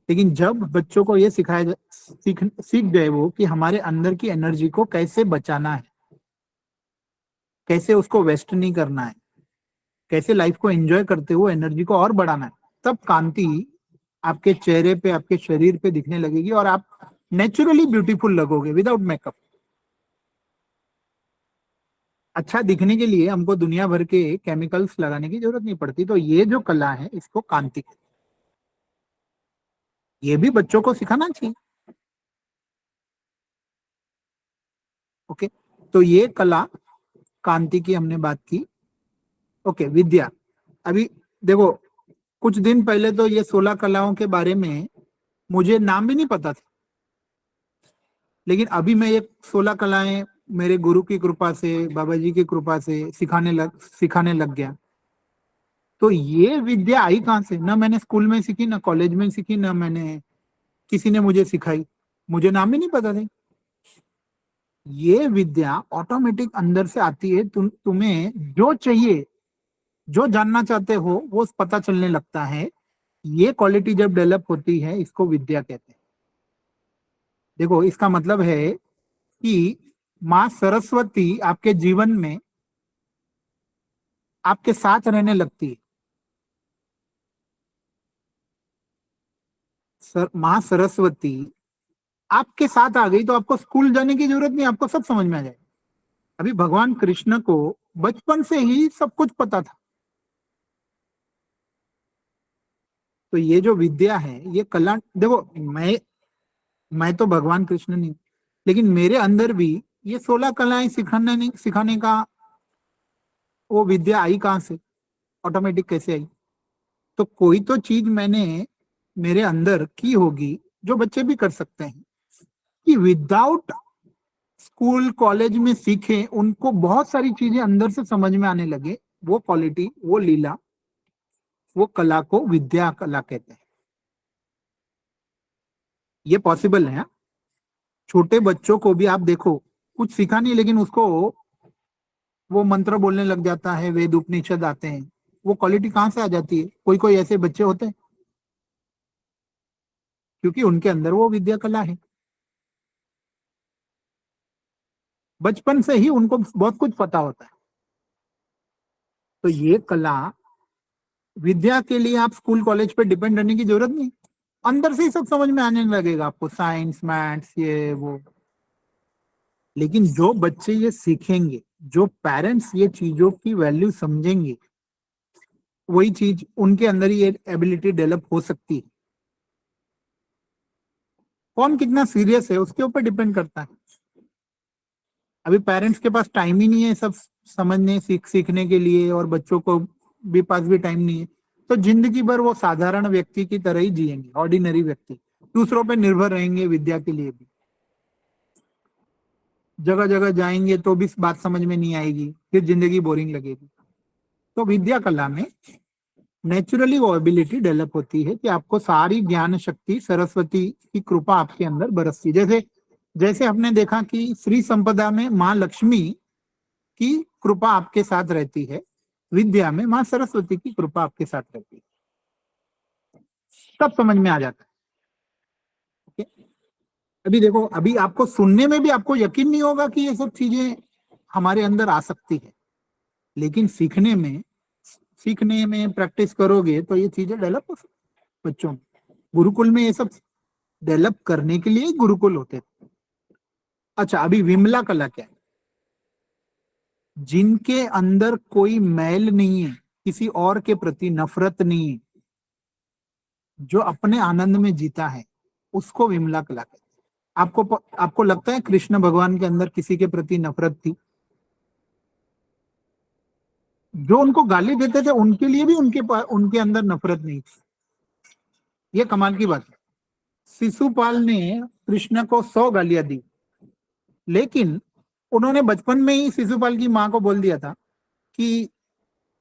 लेकिन जब बच्चों को ये सीख गए वो कि हमारे अंदर की एनर्जी को कैसे बचाना है, कैसे उसको वेस्ट नहीं करना है, कैसे लाइफ को एंजॉय करते हुए एनर्जी को और बढ़ाना है, तब कांति आपके चेहरे पे, आपके शरीर पे दिखने लगेगी और आप नेचुरली ब्यूटीफुल लगोगे विदाउट मेकअप। अच्छा दिखने के लिए हमको दुनिया भर के केमिकल्स लगाने की जरूरत नहीं पड़ती। तो ये जो कला है इसको कांति कहते हैं। ये भी बच्चों को सिखाना चाहिए। ओके, तो ये कला कांति की हमने बात की। ओके, विद्या। अभी देखो कुछ दिन पहले तो ये 16 कलाओं के बारे में मुझे नाम भी नहीं पता था, लेकिन अभी मैं ये 16 कलाएं मेरे गुरु की कृपा से, बाबा जी की कृपा से सिखाने लग गया। तो ये विद्या आई कहाँ से? ना मैंने स्कूल में सीखी, ना कॉलेज में सीखी, ना मैंने किसी ने मुझे सिखाई, मुझे नाम ही नहीं पता था। ये विद्या ऑटोमेटिक अंदर से आती है, तुम्हें जो चाहिए, जो जानना चाहते हो वो पता चलने लगता है। ये क्वालिटी जब डेवलप होती है इसको विद्या कहते हैं। देखो इसका मतलब है कि माँ सरस्वती आपके जीवन में आपके साथ रहने लगती है। माँ सरस्वती आपके साथ आ गई तो आपको स्कूल जाने की जरूरत नहीं, आपको सब समझ में आ जाएगा। अभी भगवान कृष्ण को बचपन से ही सब कुछ पता था। तो ये जो विद्या है, ये कला, देखो मैं तो भगवान कृष्ण नहीं, लेकिन मेरे अंदर भी ये 16 कलाएं सिखाने का वो विद्या आई कहाँ से, ऑटोमेटिक कैसे आई? तो कोई तो चीज मैंने मेरे अंदर की होगी जो बच्चे भी कर सकते हैं, कि विदाउट स्कूल कॉलेज में सीखे उनको बहुत सारी चीजें अंदर से समझ में आने लगे। वो क्वालिटी, वो लीला, वो कला को विद्या कला कहते हैं। ये पॉसिबल है। छोटे बच्चों को भी आप देखो, कुछ सीखा नहीं लेकिन उसको वो मंत्र बोलने लग जाता है, वेद उपनिषद आते हैं। वो क्वालिटी कहाँ से आ जाती है? कोई कोई ऐसे बच्चे होते हैं क्योंकि उनके अंदर वो विद्या कला है, बचपन से ही उनको बहुत कुछ पता होता है। तो ये कला, विद्या के लिए आप स्कूल कॉलेज पे डिपेंड रहने की जरूरत नहीं, अंदर से ही सब समझ में आने लगेगा आपको, साइंस मैथ्स ये वो। लेकिन जो बच्चे ये सीखेंगे, जो पेरेंट्स ये चीजों की वैल्यू समझेंगे, वही चीज उनके अंदर ही ये एबिलिटी डेवलप हो सकती है। कौन कितना सीरियस है उसके ऊपर डिपेंड करता है। अभी पेरेंट्स के पास टाइम ही नहीं है सब समझने सीखने के लिए, और बच्चों को भी पास भी टाइम नहीं है, तो जिंदगी भर वो साधारण व्यक्ति की तरह ही जिएंगे, ऑर्डिनरी व्यक्ति, दूसरों पे निर्भर रहेंगे विद्या के लिए भी। जगह जगह जाएंगे तो भी बात समझ में नहीं आएगी, फिर जिंदगी बोरिंग लगेगी। तो विद्या कला में नेचुरली वो एबिलिटी डेवलप होती है कि आपको सारी ज्ञान शक्ति सरस्वती की कृपा आपके अंदर बरसती। जैसे जैसे हमने देखा कि श्री संपदा में माँ लक्ष्मी की कृपा आपके साथ रहती है, विद्या में माँ सरस्वती की कृपा आपके साथ रहती है। सब समझ में आ जाता है। okay? अभी देखो, अभी आपको सुनने में भी आपको यकीन नहीं होगा कि ये सब चीजें हमारे अंदर आ सकती है, लेकिन सीखने में प्रैक्टिस करोगे तो ये चीजें डेवलप हो सकती है बच्चों में। गुरुकुल में ये सब डेवलप करने के लिए गुरुकुल होते थे। अच्छा, अभी विमला कला क्या है? जिनके अंदर कोई मैल नहीं है, किसी और के प्रति नफरत नहीं है, जो अपने आनंद में जीता है, उसको विमला कला कहते हैं। आपको लगता है कृष्ण भगवान के अंदर किसी के प्रति नफरत थी? जो उनको गाली देते थे उनके लिए भी उनके अंदर नफरत नहीं थी। ये कमाल की बात है। शिशुपाल ने कृष्ण को 100 गालियां दी, लेकिन उन्होंने बचपन में ही शिशुपाल की माँ को बोल दिया था कि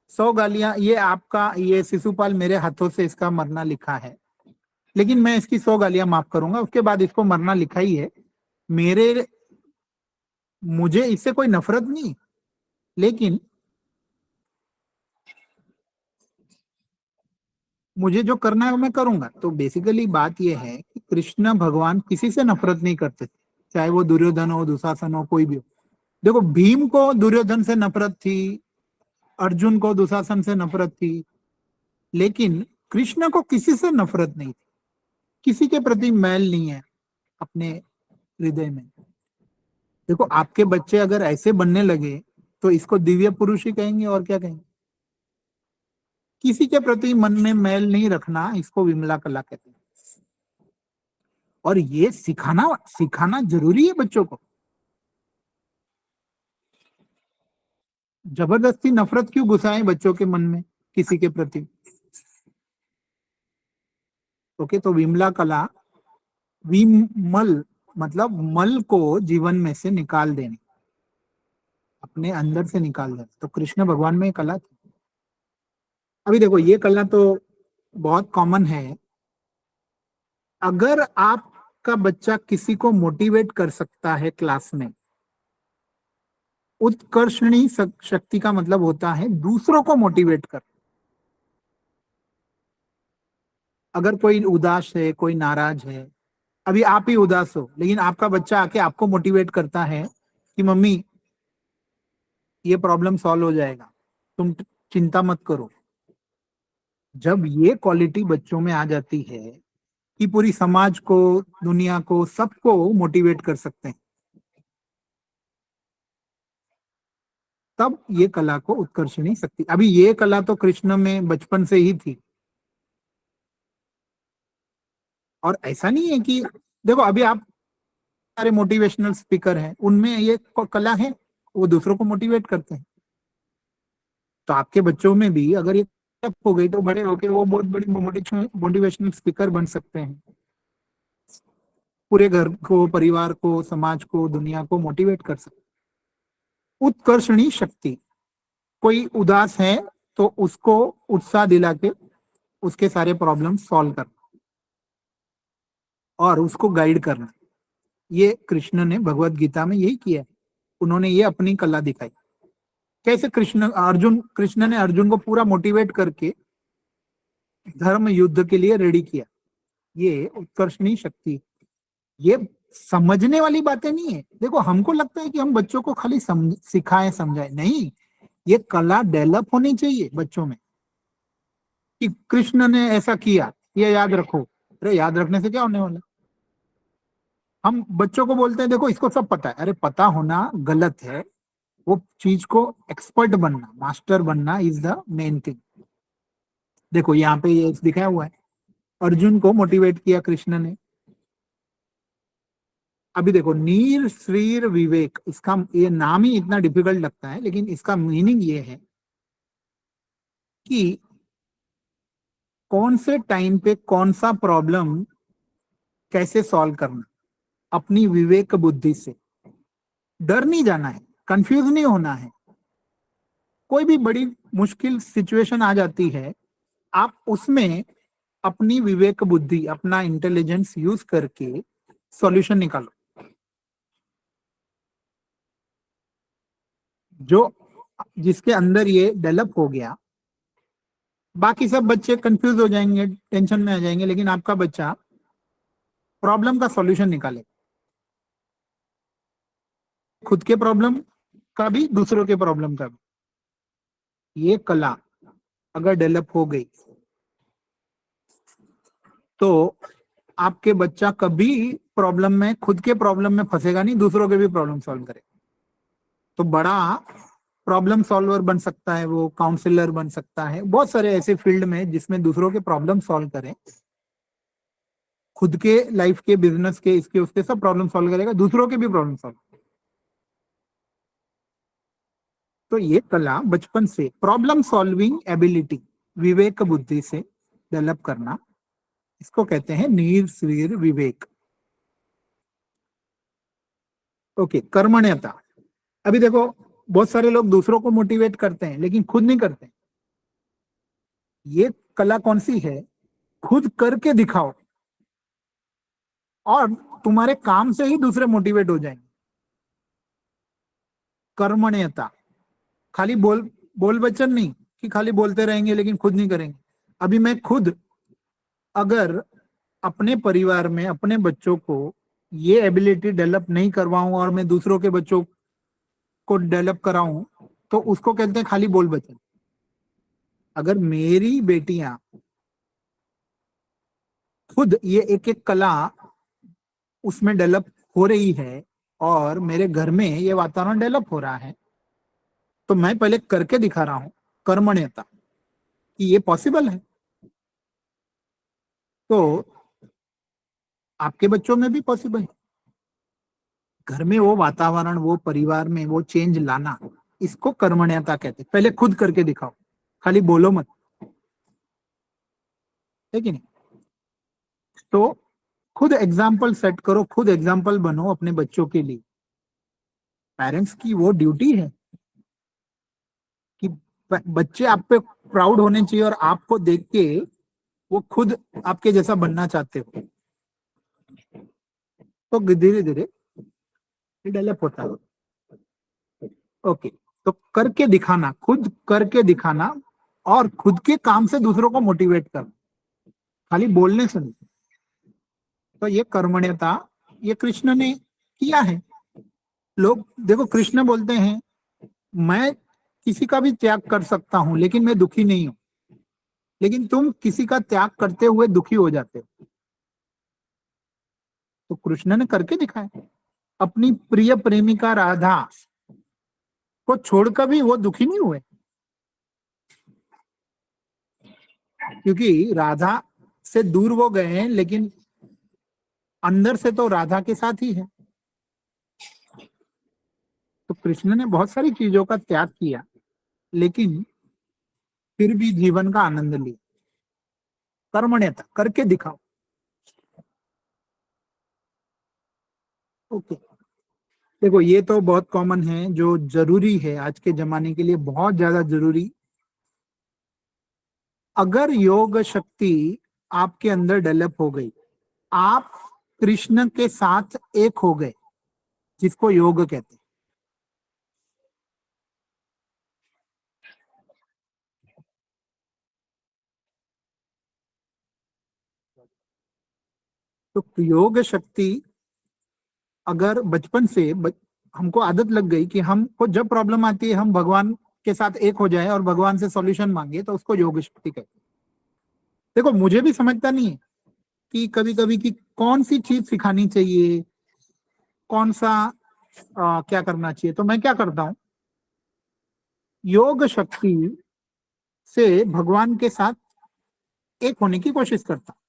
100 गालियां, ये आपका, ये शिशुपाल मेरे हाथों से इसका मरना लिखा है, लेकिन मैं इसकी 100 गालियां माफ करूंगा, उसके बाद इसको मरना लिखा ही है। मेरे मुझे इससे कोई नफरत नहीं, लेकिन मुझे जो करना है वो मैं करूंगा। तो बेसिकली बात यह है कि कृष्ण भगवान किसी से नफरत नहीं करते थे, चाहे वो दुर्योधन हो, दुशासन हो, कोई भी हो। देखो, भीम को दुर्योधन से नफरत थी, अर्जुन को दुशासन से नफरत थी, लेकिन कृष्ण को किसी से नफरत नहीं थी। किसी के प्रति मैल नहीं है अपने हृदय में। देखो, आपके बच्चे अगर ऐसे बनने लगे तो इसको दिव्य पुरुष ही कहेंगे, और क्या कहेंगे? किसी के प्रति मन में मैल नहीं रखना, इसको विमला कला कहते हैं। और ये सिखाना सिखाना जरूरी है बच्चों को। जबरदस्ती नफरत क्यों घुसाएं बच्चों के मन में किसी के प्रति? ओके, तो विमला कला, विमल मतलब मल को जीवन में से निकाल देने, अपने अंदर से निकाल देना, तो कृष्ण भगवान में ये कला थी। अभी देखो, ये कला तो बहुत कॉमन है। अगर आपका बच्चा किसी को मोटिवेट कर सकता है क्लास में, उत्कर्षणी शक्ति का मतलब होता है दूसरों को मोटिवेट कर। अगर कोई उदास है, कोई नाराज है, अभी आप ही उदास हो, लेकिन आपका बच्चा आके आपको मोटिवेट करता है कि मम्मी ये प्रॉब्लम सॉल्व हो जाएगा, तुम चिंता मत करो। जब ये क्वालिटी बच्चों में आ जाती है कि पूरी समाज को, दुनिया को, सबको मोटिवेट कर सकते हैं, तब ये कला को उत्कर्षणी शक्ति। अभी ये कला तो कृष्ण में बचपन से ही थी। और ऐसा नहीं है कि, देखो अभी आप सारे मोटिवेशनल स्पीकर हैं, उनमें ये कला है, वो दूसरों को मोटिवेट करते हैं। तो आपके बच्चों में भी अगर ये हो गई तो बड़े होके वो बहुत बड़ी मोटिवेशनल स्पीकर बन सकते हैं, पूरे घर को, परिवार को, समाज को, दुनिया को मोटिवेट कर सकते हैं। उत्कर्षणी शक्ति, कोई उदास है तो उसको उत्साह दिला के उसके सारे प्रॉब्लम सॉल्व करना और उसको गाइड करना, ये कृष्ण ने भगवत गीता में यही किया है। उन्होंने ये अपनी कला दिखाई। कैसे कृष्ण ने अर्जुन को पूरा मोटिवेट करके धर्म युद्ध के लिए रेडी किया। ये उत्कर्षणी शक्ति। ये समझने वाली बातें नहीं है। देखो, हमको लगता है कि हम बच्चों को खाली सिखाएं, समझाएं, नहीं। ये कला डेवलप होनी चाहिए बच्चों में कि कृष्ण ने ऐसा किया, ये याद रखो। अरे याद रखने से क्या होने वाला? हम बच्चों को बोलते हैं देखो इसको सब पता है। अरे पता होना गलत है, वो चीज को एक्सपर्ट बनना, मास्टर बनना इज द मेन थिंग। देखो यहाँ पे ये दिखाया हुआ है, अर्जुन को मोटिवेट किया कृष्ण ने। अभी देखो, नीर श्रीर विवेक, इसका ये नाम ही इतना डिफिकल्ट लगता है, लेकिन इसका मीनिंग ये है कि कौन से टाइम पे कौन सा प्रॉब्लम कैसे सॉल्व करना, अपनी विवेक बुद्धि से। डर नहीं जाना है, कंफ्यूज नहीं होना है, कोई भी बड़ी मुश्किल सिचुएशन आ जाती है, आप उसमें अपनी विवेक बुद्धि, अपना इंटेलिजेंस यूज करके सॉल्यूशन निकालो। जो जिसके अंदर ये डेवलप हो गया, बाकी सब बच्चे कंफ्यूज हो जाएंगे, टेंशन में आ जाएंगे, लेकिन आपका बच्चा प्रॉब्लम का सॉल्यूशन निकाले, खुद के प्रॉब्लम का भी, दूसरों के प्रॉब्लम का भी। ये कला अगर डेवलप हो गई तो आपके बच्चा कभी प्रॉब्लम में, खुद के प्रॉब्लम में फंसेगा नहीं, दूसरों के भी प्रॉब्लम सॉल्व करेगा। तो बड़ा प्रॉब्लम सॉल्वर बन सकता है, वो काउंसलर बन सकता है, बहुत सारे ऐसे फील्ड में जिसमें दूसरों के प्रॉब्लम सॉल्व करें, खुद के लाइफ के, बिजनेस के, इसके उसके सब प्रॉब्लम सॉल्व करेगा, दूसरों के भी प्रॉब्लम सॉल्व। तो ये कला बचपन से, प्रॉब्लम सॉल्विंग एबिलिटी, विवेक बुद्धि से डेवलप करना, इसको कहते हैं नीर स्वीर विवेक। ओके, कर्मण्यता। अभी देखो, बहुत सारे लोग दूसरों को मोटिवेट करते हैं लेकिन खुद नहीं करते। ये कला कौन सी है? खुद करके दिखाओ और तुम्हारे काम से ही दूसरे मोटिवेट हो जाएंगे। कर्मण्यता, खाली बोल बोल वचन नहीं कि खाली बोलते रहेंगे लेकिन खुद नहीं करेंगे। अभी मैं खुद अगर अपने परिवार में अपने बच्चों को ये एबिलिटी डेवलप नहीं करवाऊं और मैं दूसरों के बच्चों को डेवलप कराऊं, तो उसको कहते हैं खाली बोल वचन। अगर मेरी बेटियां खुद ये एक एक कला उसमें डेवलप हो रही है और मेरे घर में ये वातावरण डेवलप हो रहा है, तो मैं पहले करके दिखा रहा हूं, कर्मण्यता, कि ये पॉसिबल है। तो आपके बच्चों में भी पॉसिबल है। घर में वो वातावरण, वो परिवार में वो चेंज लाना, इसको कर्मण्यता कहते हैं। पहले खुद करके दिखाओ, खाली बोलो मत, है कि नहीं? तो खुद एग्जाम्पल सेट करो, खुद एग्जाम्पल बनो अपने बच्चों के लिए। पेरेंट्स की वो ड्यूटी है कि बच्चे आप पे प्राउड होने चाहिए और आपको देख के वो खुद आपके जैसा बनना चाहते हो। तो धीरे धीरे डेवलप होता है। ओके, तो करके दिखाना, खुद करके दिखाना और खुद के काम से दूसरों को मोटिवेट करना, खाली बोलने से नहीं। तो ये कर्मण्यता, ये कृष्ण ने किया है। लोग देखो, कृष्ण बोलते हैं मैं किसी का भी त्याग कर सकता हूं लेकिन मैं दुखी नहीं हूं। लेकिन तुम किसी का त्याग करते हुए दुखी हो जाते हो। तो कृष्ण ने करके दिखाया, अपनी प्रिय प्रेमिका राधा को छोड़कर भी वो दुखी नहीं हुए, क्योंकि राधा से दूर वो गए हैं लेकिन अंदर से तो राधा के साथ ही है। तो कृष्ण ने बहुत सारी चीजों का त्याग किया लेकिन फिर भी जीवन का आनंद लिया। कर्मण्यता, करके दिखाओ। ओके, देखो ये तो बहुत कॉमन है, जो जरूरी है आज के जमाने के लिए, बहुत ज्यादा जरूरी। अगर योग शक्ति आपके अंदर डेवलप हो गई, आप कृष्ण के साथ एक हो गए, जिसको योग कहते हैं। तो योग शक्ति अगर बचपन से हमको आदत लग गई कि हमको जब प्रॉब्लम आती है हम भगवान के साथ एक हो जाए और भगवान से सॉल्यूशन मांगे, तो उसको योग शक्ति कहते हैं। देखो, मुझे भी समझता नहीं है कि कभी कभी कि कौन सी चीज सिखानी चाहिए, कौन सा क्या करना चाहिए। तो मैं क्या करता हूँ, योग शक्ति से भगवान के साथ एक होने की कोशिश करता हूँ।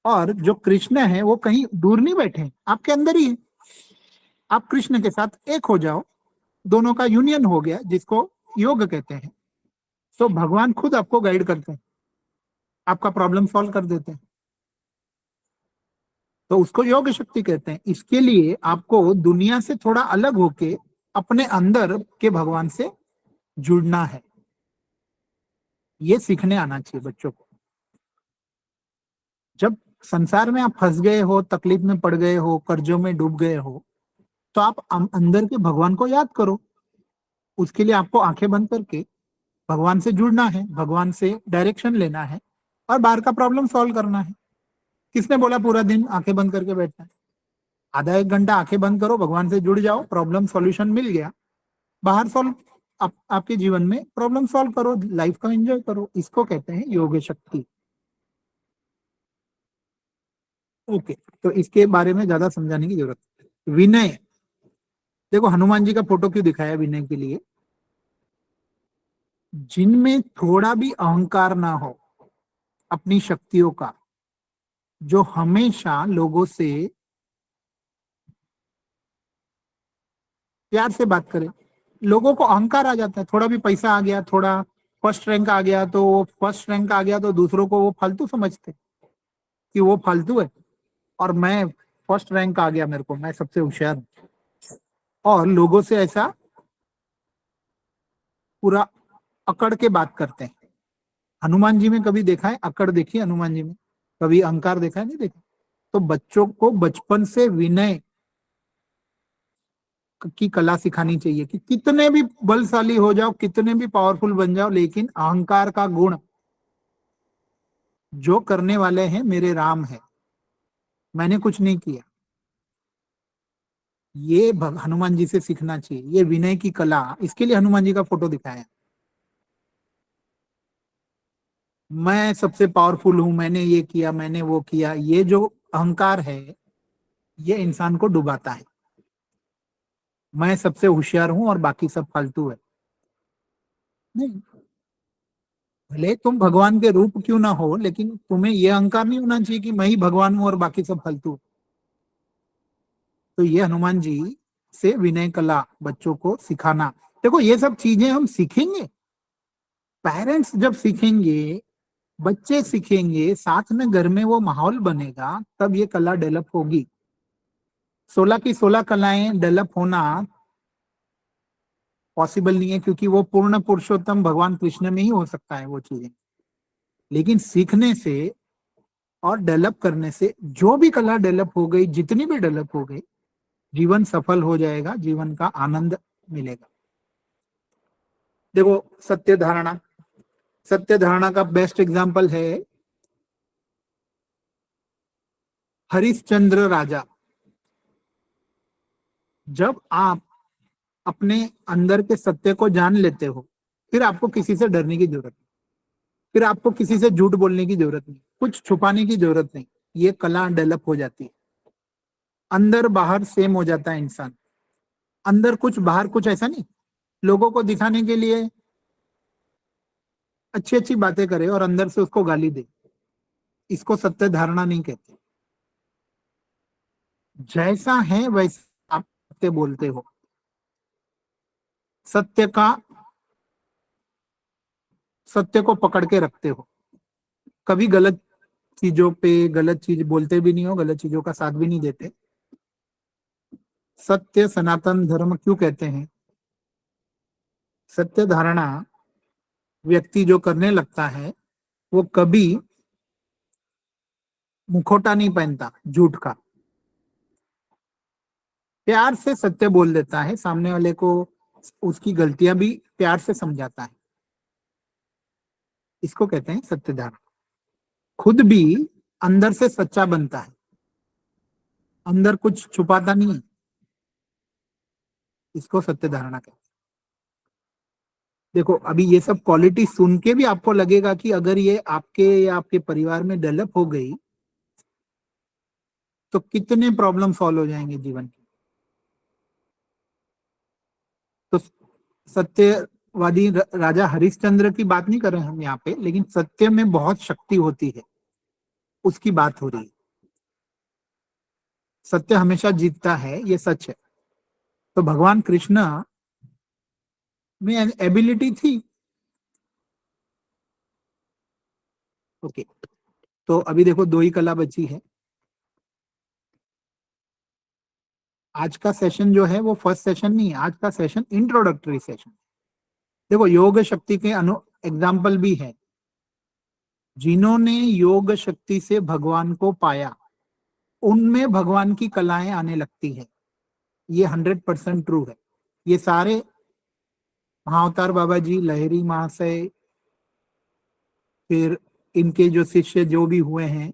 और जो कृष्ण है वो कहीं दूर नहीं बैठे हैं, आपके अंदर ही है। आप कृष्ण के साथ एक हो जाओ, दोनों का यूनियन हो गया, जिसको योग कहते हैं। तो भगवान खुद आपको गाइड करते हैं, आपका प्रॉब्लम सॉल्व कर देते हैं। तो उसको योग शक्ति कहते हैं। इसके लिए आपको दुनिया से थोड़ा अलग होके अपने अंदर के भगवान से जुड़ना है। ये सीखने आना चाहिए बच्चों को। जब संसार में आप फंस गए हो, तकलीफ में पड़ गए हो, कर्जों में डूब गए हो, तो आप अंदर के भगवान को याद करो। उसके लिए आपको आंखें बंद करके भगवान से जुड़ना है, भगवान से डायरेक्शन लेना है और बाहर का प्रॉब्लम सॉल्व करना है। किसने बोला पूरा दिन आंखें बंद करके बैठना है? आधा एक घंटा आंखें बंद करो, भगवान से जुड़ जाओ, प्रॉब्लम सॉल्यूशन मिल गया, बाहर सॉल्व। आपके जीवन में प्रॉब्लम सॉल्व करो, लाइफ को एंजॉय करो। इसको कहते हैं योग शक्ति। ओके, तो इसके बारे में ज्यादा समझाने की जरूरत है। विनय, देखो हनुमान जी का फोटो क्यों दिखाया विनय के लिए? जिनमें थोड़ा भी अहंकार ना हो अपनी शक्तियों का, जो हमेशा लोगों से प्यार से बात करे। लोगों को अहंकार आ जाता है, थोड़ा भी पैसा आ गया, थोड़ा फर्स्ट रैंक आ गया, तो वो फर्स्ट रैंक आ गया तो दूसरों को वो फालतू समझते कि वो फालतू है, और मैं फर्स्ट रैंक आ गया, मेरे को, मैं सबसे होशियार हूं। और लोगों से ऐसा पूरा अकड़ के बात करते हैं। हनुमान जी में कभी देखा है अकड़? देखी हनुमान जी में कभी अहंकार देखा है? नहीं देखा। तो बच्चों को बचपन से विनय की कला सिखानी चाहिए कि कितने भी बलशाली हो जाओ, कितने भी पावरफुल बन जाओ, लेकिन अहंकार का गुण जो करने वाले हैं मेरे राम है, मैंने कुछ नहीं किया। ये हनुमान जी से सीखना चाहिए, ये विनय की कला। इसके लिए हनुमान जी का फोटो दिखाया है। मैं सबसे पावरफुल हूं, मैंने ये किया, मैंने वो किया, ये जो अहंकार है ये इंसान को डुबाता है। मैं सबसे होशियार हूं और बाकी सब फालतू है। नहीं, भले तुम भगवान के रूप क्यों ना हो, लेकिन तुम्हें यह अहंकार नहीं होना चाहिए कि मैं ही भगवान हूं और बाकी सब फालतू। तो ये हनुमान जी से विनय कला बच्चों को सिखाना। देखो ये सब चीजें हम सीखेंगे, पेरेंट्स जब सीखेंगे, बच्चे सीखेंगे, साथ में घर में वो माहौल बनेगा, तब ये कला डेवलप होगी। 16 की 16 कलाएं डेवलप होना पॉसिबल नहीं है, क्योंकि वो पूर्ण पुरुषोत्तम भगवान कृष्ण में ही हो सकता है वो चीजें। लेकिन सीखने से और डेवलप करने से जो भी कला डेवलप हो गई, जितनी भी डेवलप हो गई, जीवन सफल हो जाएगा, जीवन का आनंद मिलेगा। देखो सत्य धारणा, सत्य धारणा का बेस्ट एग्जांपल है हरिश्चंद्र राजा। जब आप अपने अंदर के सत्य को जान लेते हो, फिर आपको किसी से डरने की जरूरत नहीं, फिर आपको किसी से झूठ बोलने की जरूरत नहीं, कुछ छुपाने की जरूरत नहीं। ये कला डेवलप हो जाती है, अंदर बाहर सेम हो जाता है इंसान। अंदर कुछ बाहर कुछ, ऐसा नहीं लोगों को दिखाने के लिए अच्छी अच्छी बातें करे और अंदर से उसको गाली दे। इसको सत्य धारणा नहीं कहते। जैसा है वैसा आप सत्य बोलते हो, सत्य का, सत्य को पकड़ के रखते हो। कभी गलत चीजों पे गलत चीज बोलते भी नहीं हो, गलत चीजों का साथ भी नहीं देते। सत्य सनातन धर्म क्यों कहते हैं? सत्य धारणा व्यक्ति जो करने लगता है, वो कभी मुखोटा नहीं पहनता झूठ का, प्यार से सत्य बोल देता है सामने वाले को, उसकी गलतियां भी प्यार से समझाता है। इसको कहते हैं सत्य धारणा। खुद भी अंदर से सच्चा बनता है, अंदर कुछ छुपाता नहीं है। इसको सत्य धारणा कहते हैं। देखो अभी ये सब क्वालिटी सुन के भी आपको लगेगा कि अगर ये आपके या आपके परिवार में डेवलप हो गई तो कितने प्रॉब्लम सॉल्व हो जाएंगे जीवन के। तो सत्यवादी राजा हरिश्चंद्र की बात नहीं कर रहे हैं हम यहाँ पे, लेकिन सत्य में बहुत शक्ति होती है, उसकी बात हो रही है। सत्य हमेशा जीतता है, ये सच है। तो भगवान कृष्ण में एबिलिटी थी। ओके, तो अभी देखो दो ही कला बची है। आज का सेशन जो है वो फर्स्ट सेशन नहीं है, आज का सेशन इंट्रोडक्टरी सेशन। देखो योग शक्ति के अनु एग्जाम्पल भी है। जिन्होंने योग शक्ति से भगवान को पाया, उनमें भगवान की कलाएं आने लगती है। ये 100% ट्रू है। ये सारे महाअवतार बाबा जी, लहरी महाशय, फिर इनके जो शिष्य जो भी हुए हैं,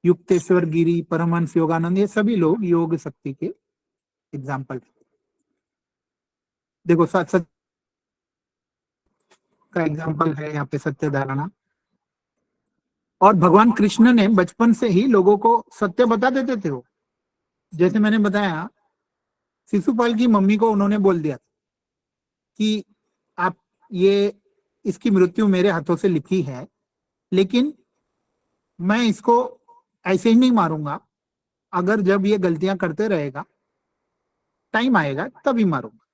युक्तेश्वर गिरी, परमहंस योगानंद, ये सभी लोग योग शक्ति के एग्जाम्पल। देखो सत का एग्जाम्पल है यहाँ पे सत्य धारणा। और भगवान कृष्ण ने बचपन से ही लोगों को सत्य बता देते थे। वो जैसे मैंने बताया, शिशुपाल की मम्मी को उन्होंने बोल दिया कि आप ये, इसकी मृत्यु मेरे हाथों से लिखी है, लेकिन मैं इसको ऐसे ही नहीं मारूंगा। अगर जब ये गलतियां करते रहेगा, टाइम आएगा तभी मारूंगा।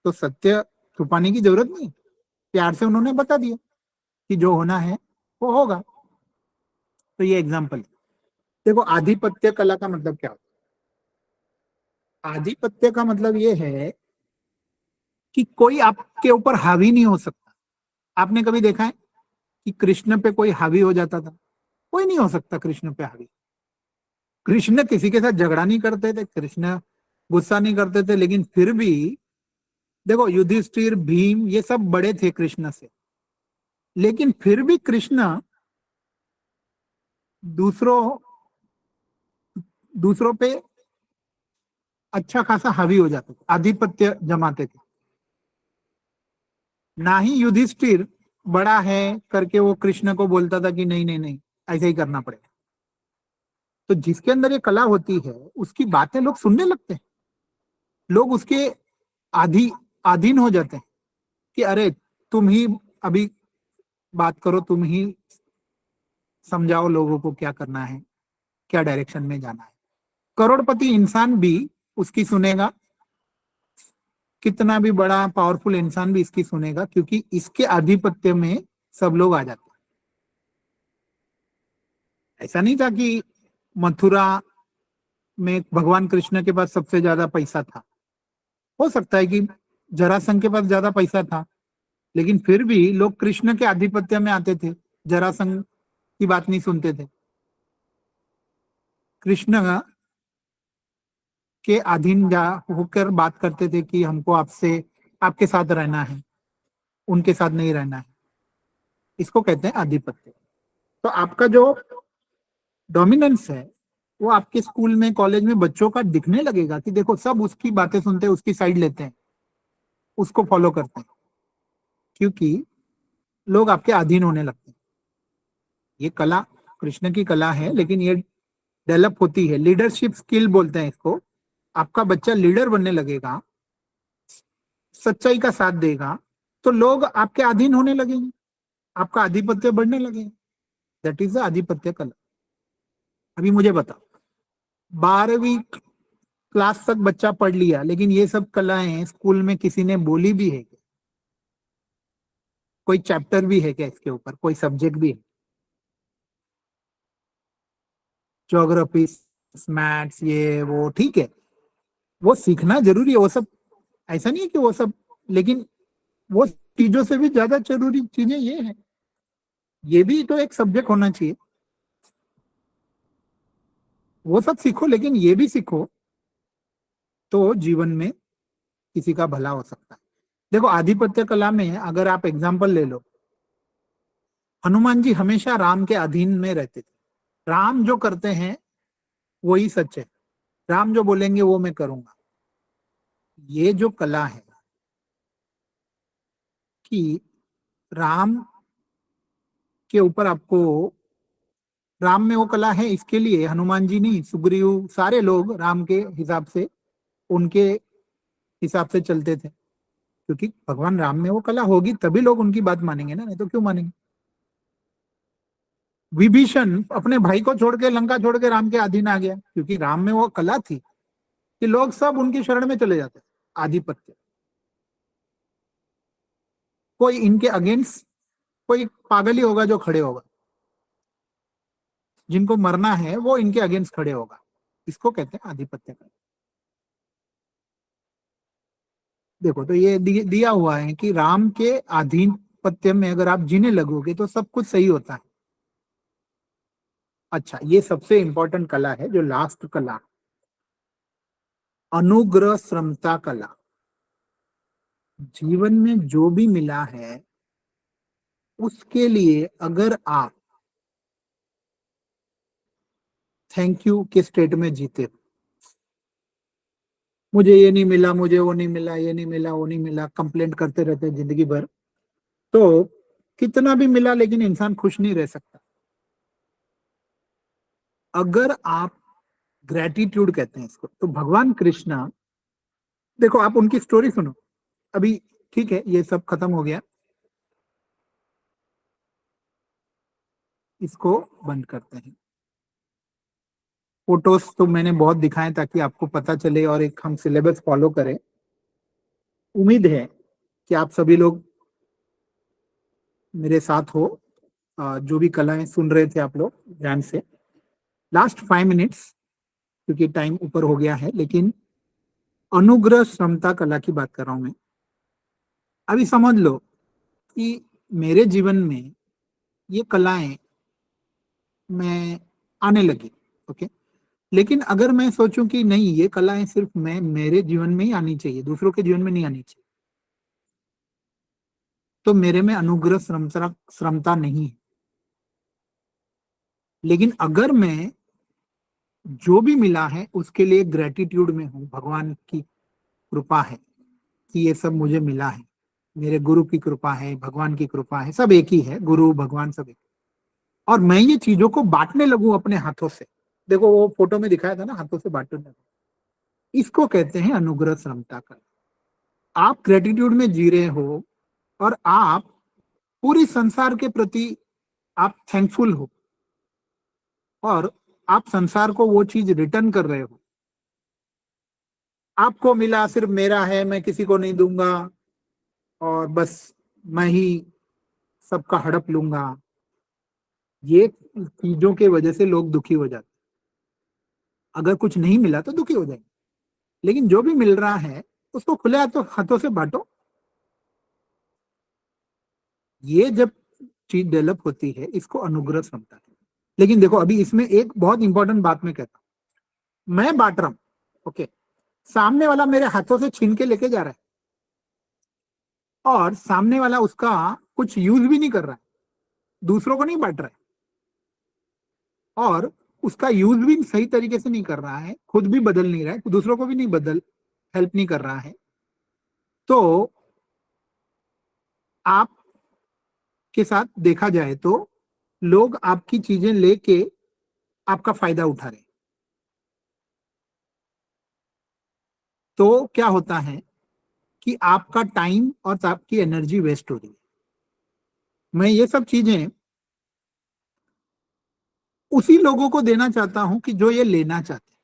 तो सत्य छुपाने की जरूरत नहीं, प्यार से उन्होंने बता दिया कि जो होना है वो होगा। तो ये एग्जाम्पल है। देखो आधिपत्य कला का मतलब क्या होता है? आधिपत्य का मतलब ये है कि कोई आपके ऊपर हावी नहीं हो सकता। आपने कभी देखा है कि कृष्ण पे कोई हावी हो जाता था? कोई नहीं हो सकता कृष्ण पे हावी। कृष्ण किसी के साथ झगड़ा नहीं करते थे, कृष्ण गुस्सा नहीं करते थे, लेकिन फिर भी देखो युधिष्ठिर, भीम, ये सब बड़े थे कृष्ण से, लेकिन फिर भी कृष्ण दूसरों दूसरों पे अच्छा खासा हावी हो जाते थे, आधिपत्य जमाते थे। ना ही युधिष्ठिर बड़ा है करके वो कृष्ण को बोलता था कि नहीं नहीं नहीं, ऐसे ही करना पड़ेगा। तो जिसके अंदर ये कला होती है, उसकी बातें लोग सुनने लगते हैं, लोग उसके आधि अधीन हो जाते हैं कि अरे तुम ही अभी बात करो, तुम ही समझाओ लोगों को क्या करना है, क्या डायरेक्शन में जाना है। करोड़पति इंसान भी उसकी सुनेगा, कितना भी बड़ा पावरफुल इंसान भी इसकी सुनेगा, क्योंकि इसके आधिपत्य में सब लोग आ जाते हैं। ऐसा नहीं था कि मथुरा में भगवान कृष्ण के पास सबसे ज्यादा पैसा था। हो सकता है कि जरासंध के पास ज्यादा पैसा था, लेकिन फिर भी लोग कृष्ण के आधिपत्य में आते थे, जरासंध की बात नहीं सुनते थे। कृष्ण के अधीन जा होकर बात करते थे कि हमको आपसे, आपके साथ रहना है, उनके साथ नहीं रहना है। इसको कहते हैं आधिपत्य। तो आपका जो डोमिनेंस है, वो आपके स्कूल में, कॉलेज में बच्चों का दिखने लगेगा कि देखो सब उसकी बातें सुनते हैं, उसकी साइड लेते हैं, उसको फॉलो करते हैं, क्योंकि लोग आपके अधीन होने लगते हैं। ये कला कृष्ण की कला है, लेकिन ये डेवलप होती है, लीडरशिप स्किल बोलते हैं इसको। आपका बच्चा लीडर बनने लगेगा, सच्चाई का साथ देगा, तो लोग आपके अधीन होने लगेंगे, आपका आधिपत्य बढ़ने लगेगा। दैट इज द आधिपत्य कला। अभी मुझे बताओ, 12वीं क्लास तक बच्चा पढ़ लिया, लेकिन ये सब कलाएं स्कूल में किसी ने बोली भी है क्या? कोई चैप्टर भी है क्या इसके ऊपर? कोई सब्जेक्ट भी है? ज्योग्राफी, मैथ्स, ये वो ठीक है, वो सीखना जरूरी है, वो सब ऐसा नहीं है कि वो सब, लेकिन वो चीजों से भी ज्यादा जरूरी चीजें ये है, ये भी तो एक सब्जेक्ट होना चाहिए। वो सब सीखो, लेकिन ये भी सीखो, तो जीवन में किसी का भला हो सकता है। देखो आधिपत्य कला में अगर आप एग्जाम्पल ले लो, हनुमान जी हमेशा राम के अधीन में रहते थे। राम जो करते हैं वही सच है, राम जो बोलेंगे वो मैं करूंगा। ये जो कला है कि राम के ऊपर आपको, राम में वो कला है, इसके लिए हनुमान जी नहीं, सुग्रीव, सारे लोग राम के हिसाब से, उनके हिसाब से चलते थे, क्योंकि भगवान राम में वो कला होगी तभी लोग उनकी बात मानेंगे ना, नहीं तो क्यों मानेंगे। विभीषण अपने भाई को छोड़ के, लंका छोड़ के राम के अधीन आ गया, क्योंकि राम में वो कला थी कि लोग सब उनकी शरण में चले जाते। आधिपत्य, कोई इनके अगेंस्ट, कोई पागल ही होगा जो खड़े होगा, जिनको मरना है वो इनके अगेंस्ट खड़े होगा। इसको कहते हैं आधिपत्य का। देखो तो ये दिया हुआ है कि राम के आधिपत्य में अगर आप जीने लगोगे तो सब कुछ सही होता है। अच्छा, ये सबसे इंपॉर्टेंट कला है, जो लास्ट कला, अनुग्रह श्रमता कला। जीवन में जो भी मिला है उसके लिए अगर आप थैंक यू के स्टेट में जीते हो, मुझे ये नहीं मिला, मुझे वो नहीं मिला, ये नहीं मिला, वो नहीं मिला, कंप्लेंट करते रहते हैं जिंदगी भर, तो कितना भी मिला लेकिन इंसान खुश नहीं रह सकता। अगर आप ग्रेटिट्यूड कहते हैं इसको, तो भगवान कृष्णा, देखो आप उनकी स्टोरी सुनो अभी। ठीक है, ये सब खत्म हो गया, इसको बंद करते हैं। फोटोज तो मैंने बहुत दिखाए ताकि आपको पता चले और एक हम सिलेबस फॉलो करें। उम्मीद है कि आप सभी लोग मेरे साथ हो। जो भी कलाएं सुन रहे थे आप लोग ध्यान से, लास्ट 5 मिनट्स, क्योंकि टाइम ऊपर हो गया है, लेकिन अनुग्रह क्षमता कला की बात कर रहा हूं मैं। अभी समझ लो कि मेरे जीवन में ये कलाएं मैं आने लगी। ओके, लेकिन अगर मैं सोचूं कि नहीं, ये कलाएं सिर्फ मैं मेरे जीवन में ही आनी चाहिए, दूसरों के जीवन में नहीं आनी चाहिए, तो मेरे में अनुग्रह श्रमता नहीं है। लेकिन अगर मैं जो भी मिला है उसके लिए ग्रेटिट्यूड में हूँ, भगवान की कृपा है कि ये सब मुझे मिला है, मेरे गुरु की कृपा है, भगवान की कृपा है, सब एक ही है, गुरु भगवान सब एक। और मैं ये चीजों को बांटने लगूं अपने हाथों से। देखो वो फोटो में दिखाया था ना, हाथों से बांटने लगूं, इसको कहते हैं अनुग्रह क्षमता का। आप ग्रेटिट्यूड में जी रहे हो और आप पूरी संसार के प्रति आप थैंकफुल हो, और आप संसार को वो चीज रिटर्न कर रहे हो। आपको मिला सिर्फ मेरा है, मैं किसी को नहीं दूंगा, और बस मैं ही सबका हड़प लूंगा। ये चीजों के वजह से लोग दुखी हो जाते हैं। अगर कुछ नहीं मिला तो दुखी हो जाएंगे, लेकिन जो भी मिल रहा है उसको खुले हाथों हाथों से बांटो। ये जब चीज डेवलप होती है, इसको अनुग्रह क्षमता है। लेकिन देखो अभी इसमें एक बहुत इंपॉर्टेंट बात मैं कहता हूं, मैं बांट रहा हूं, ओके, सामने वाला मेरे हाथों से छीन के लेके जा रहा है, और सामने वाला उसका कुछ यूज भी नहीं कर रहा है, दूसरों को नहीं बांट रहा है, और उसका यूज भी सही तरीके से नहीं कर रहा है, खुद भी बदल नहीं रहा है, दूसरों को भी नहीं बदल हेल्प नहीं कर रहा है, तो आप के साथ देखा जाए तो लोग आपकी चीजें लेके आपका फायदा उठा रहे हैं। तो क्या होता है कि आपका टाइम और आपकी एनर्जी वेस्ट हो रही है। मैं ये सब चीजें उसी लोगों को देना चाहता हूं कि जो ये लेना चाहते हैं,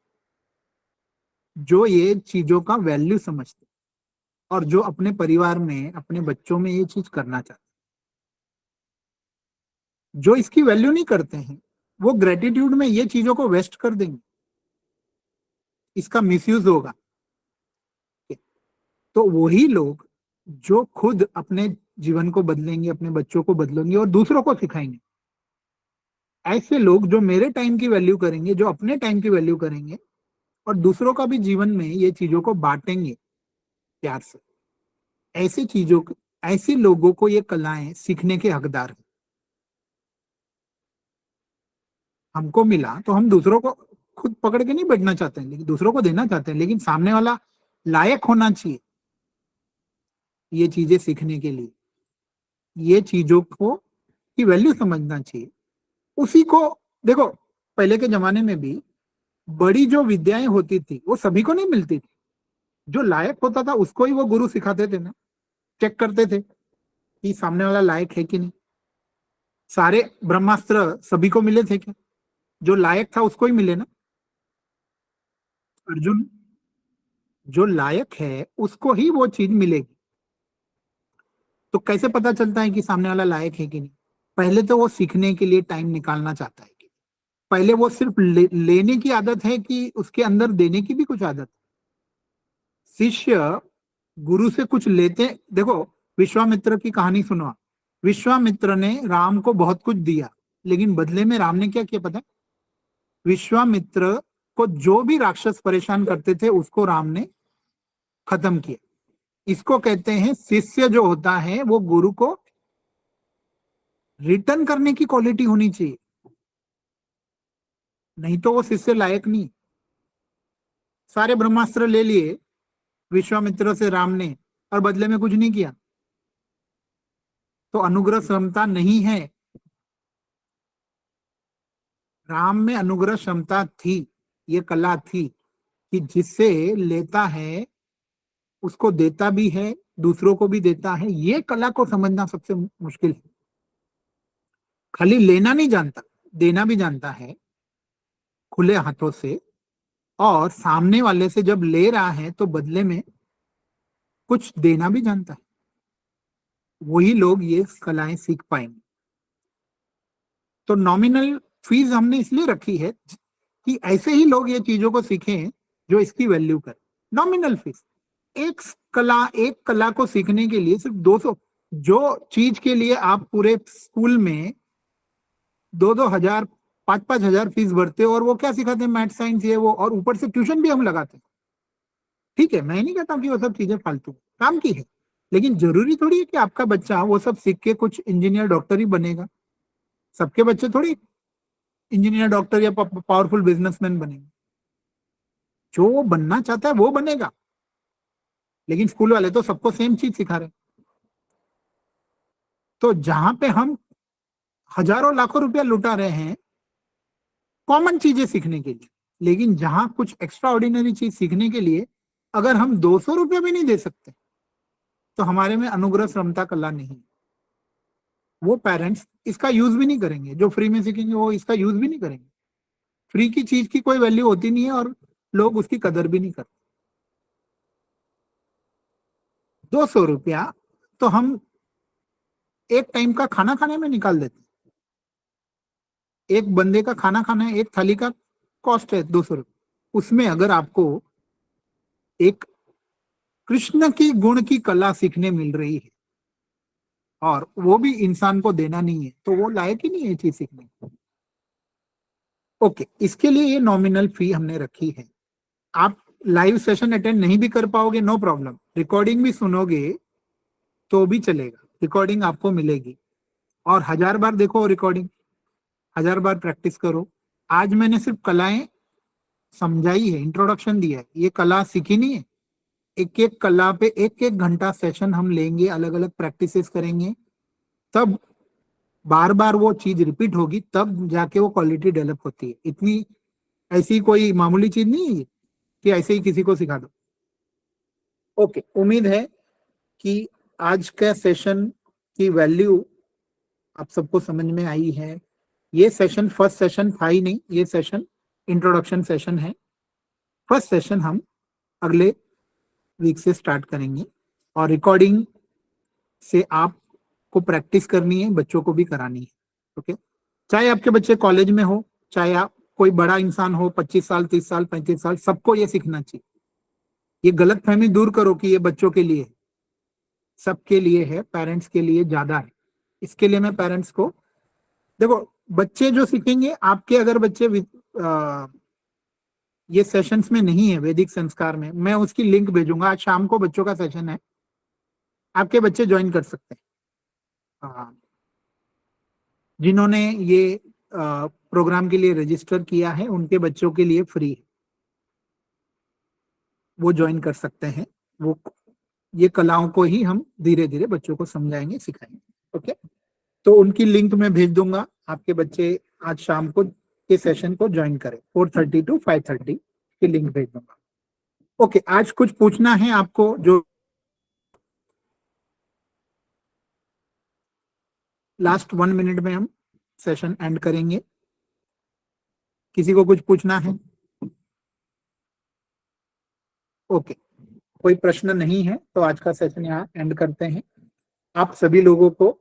जो ये चीजों का वैल्यू समझते हैं, और जो अपने परिवार में अपने बच्चों में ये चीज करना चाहते हैं। जो इसकी वैल्यू नहीं करते हैं वो ग्रेटिट्यूड में ये चीजों को वेस्ट कर देंगे, इसका मिसयूज होगा। तो वही लोग जो खुद अपने जीवन को बदलेंगे, अपने बच्चों को बदलेंगे और दूसरों को सिखाएंगे, ऐसे लोग जो मेरे टाइम की वैल्यू करेंगे, जो अपने टाइम की वैल्यू करेंगे, और दूसरों का भी जीवन में ये चीजों को बांटेंगे प्यार से, ऐसे चीजों ऐसे लोगों को ये कलाएं सीखने के हकदार हैं। हमको मिला तो हम दूसरों को खुद पकड़ के नहीं बैठना चाहते हैं, लेकिन दूसरों को देना चाहते हैं, लेकिन सामने वाला लायक होना चाहिए ये चीजें सीखने के लिए, ये चीजों को की वैल्यू समझना चाहिए उसी को। देखो पहले के जमाने में भी बड़ी जो विद्याएं होती थी वो सभी को नहीं मिलती थी, जो लायक होता था उसको ही वो गुरु सिखाते थे ना, चेक करते थे कि सामने वाला लायक है कि नहीं। सारे ब्रह्मास्त्र सभी को मिले थे क्या? जो लायक था उसको ही मिले ना। अर्जुन, जो लायक है उसको ही वो चीज मिलेगी। तो कैसे पता चलता है कि सामने वाला लायक है कि नहीं? पहले तो वो सीखने के लिए टाइम निकालना चाहता है कि पहले वो सिर्फ लेने की आदत है कि उसके अंदर देने की भी कुछ आदत है। शिष्य गुरु से कुछ लेते, देखो विश्वामित्र की कहानी सुनो आप। विश्वामित्र ने राम को बहुत कुछ दिया, लेकिन बदले में राम ने क्या किया पता है? विश्वामित्र को जो भी राक्षस परेशान करते थे उसको राम ने खत्म किया। इसको कहते हैं शिष्य जो होता है वो गुरु को रिटर्न करने की क्वालिटी होनी चाहिए, नहीं तो वो शिष्य लायक नहीं। सारे ब्रह्मास्त्र ले लिए विश्वामित्र से राम ने और बदले में कुछ नहीं किया, तो अनुग्रह क्षमता नहीं है। राम में अनुग्रह क्षमता थी, ये कला थी कि जिससे लेता है उसको देता भी है, दूसरों को भी देता है। ये कला को समझना सबसे मुश्किल है। खाली लेना नहीं जानता, देना भी जानता है खुले हाथों से, और सामने वाले से जब ले रहा है तो बदले में कुछ देना भी जानता है। वही लोग ये कलाएं सीख पाएंगे। तो नॉमिनल फीस हमने इसलिए रखी है कि ऐसे ही लोग ये चीजों को सीखें जो इसकी वैल्यू करें। नॉमिनल फीस एक कला को सीखने के लिए सिर्फ 200, जो चीज के लिए आप पूरे स्कूल में 2-2 हजार 5-5 हजार फीस भरते हो, और वो क्या सिखाते हैं, मैथ साइंस ये वो, और ऊपर से ट्यूशन भी हम लगाते हैं। ठीक है, मैं नहीं कहता कि वो सब चीजें फालतू काम की है, लेकिन जरूरी थोड़ी है कि आपका बच्चा वो सब सीख के कुछ इंजीनियर डॉक्टर ही बनेगा। सबके बच्चे थोड़ी इंजीनियर डॉक्टर या पावरफुल बिजनेसमैन बनेंगे। जो वो बनना चाहता है वो बनेगा, लेकिन स्कूल वाले तो सबको सेम चीज सिखा रहे हैं। तो जहां पे हम हजारों लाखों रुपया लुटा रहे हैं कॉमन चीजें सीखने के लिए, लेकिन जहां कुछ एक्स्ट्रा ऑर्डिनरी चीज सीखने के लिए अगर हम 200 रुपया भी नहीं दे सकते, तो हमारे में अनुग्रह क्षमता कला नहीं। वो पेरेंट्स इसका यूज भी नहीं करेंगे, जो फ्री में सीखेंगे वो इसका यूज भी नहीं करेंगे। फ्री की चीज की कोई वैल्यू होती नहीं है और लोग उसकी कदर भी नहीं करते। 200 रुपया तो हम एक टाइम का खाना खाने में निकाल देते। एक बंदे का खाना खाना है, एक थाली का कॉस्ट है 200 रुपये। उसमें अगर आपको एक कृष्ण की गुण की कला सीखने मिल रही है और वो भी इंसान को देना नहीं है, तो वो लायक ही नहीं है ये चीज सीखने। ओके, इसके लिए ये नॉमिनल फी हमने रखी है। आप लाइव सेशन अटेंड नहीं भी कर पाओगे, नो प्रॉब्लम, रिकॉर्डिंग भी सुनोगे तो भी चलेगा, रिकॉर्डिंग आपको मिलेगी। और 1000 बार देखो रिकॉर्डिंग, 1000 बार प्रैक्टिस करो। आज मैंने सिर्फ कलाएं समझाई है, इंट्रोडक्शन दिया है, ये कला सीखी नहीं है। एक एक कला पे एक एक घंटा सेशन हम लेंगे, अलग अलग प्रैक्टिसेस करेंगे, तब बार बार वो चीज रिपीट होगी, तब जाके वो क्वालिटी डेवलप होती है। इतनी ऐसी कोई मामूली चीज नहीं है कि ऐसे ही किसी को सिखा दो। ओके, उम्मीद है कि आज का सेशन की वैल्यू आप सबको समझ में आई है। ये सेशन फर्स्ट सेशन था ही नहीं, ये सेशन इंट्रोडक्शन सेशन है। फर्स्ट सेशन हम अगले वीक से स्टार्ट करेंगे, और रिकॉर्डिंग से आपको प्रैक्टिस करनी है, बच्चों को भी करानी है। ओके, चाहे आपके बच्चे कॉलेज में हो, चाहे आप कोई बड़ा इंसान हो, 25 साल 30 साल 35 साल, सबको ये सीखना चाहिए। ये गलत फहमी दूर करो कि ये बच्चों के लिए, सबके लिए है, पेरेंट्स के लिए ज्यादा है। इसके लिए मैं पेरेंट्स को, देखो बच्चे जो सीखेंगे, आपके अगर बच्चे ये सेशंस में नहीं है, वैदिक संस्कार में, मैं उसकी लिंक भेजूंगा। आज शाम को बच्चों का सेशन है, आपके बच्चे ज्वाइन कर सकते हैं। जिन्होंने ये प्रोग्राम के लिए रजिस्टर किया है उनके बच्चों के लिए फ्री है, वो ज्वाइन कर सकते हैं। वो ये कलाओं को ही हम धीरे धीरे बच्चों को समझाएंगे, सिखाएंगे। ओके, तो उनकी लिंक मैं भेज दूंगा, आपके बच्चे आज शाम को के सेशन को ज्वाइन करें, 4:30 to 5:30 की लिंक भेज दूंगा। ओके, आज कुछ पूछना है आपको? जो लास्ट 1 मिनट में हम सेशन एंड करेंगे, किसी को कुछ पूछना है? ओके, कोई प्रश्न नहीं है तो आज का सेशन यहाँ एंड करते हैं। आप सभी लोगों को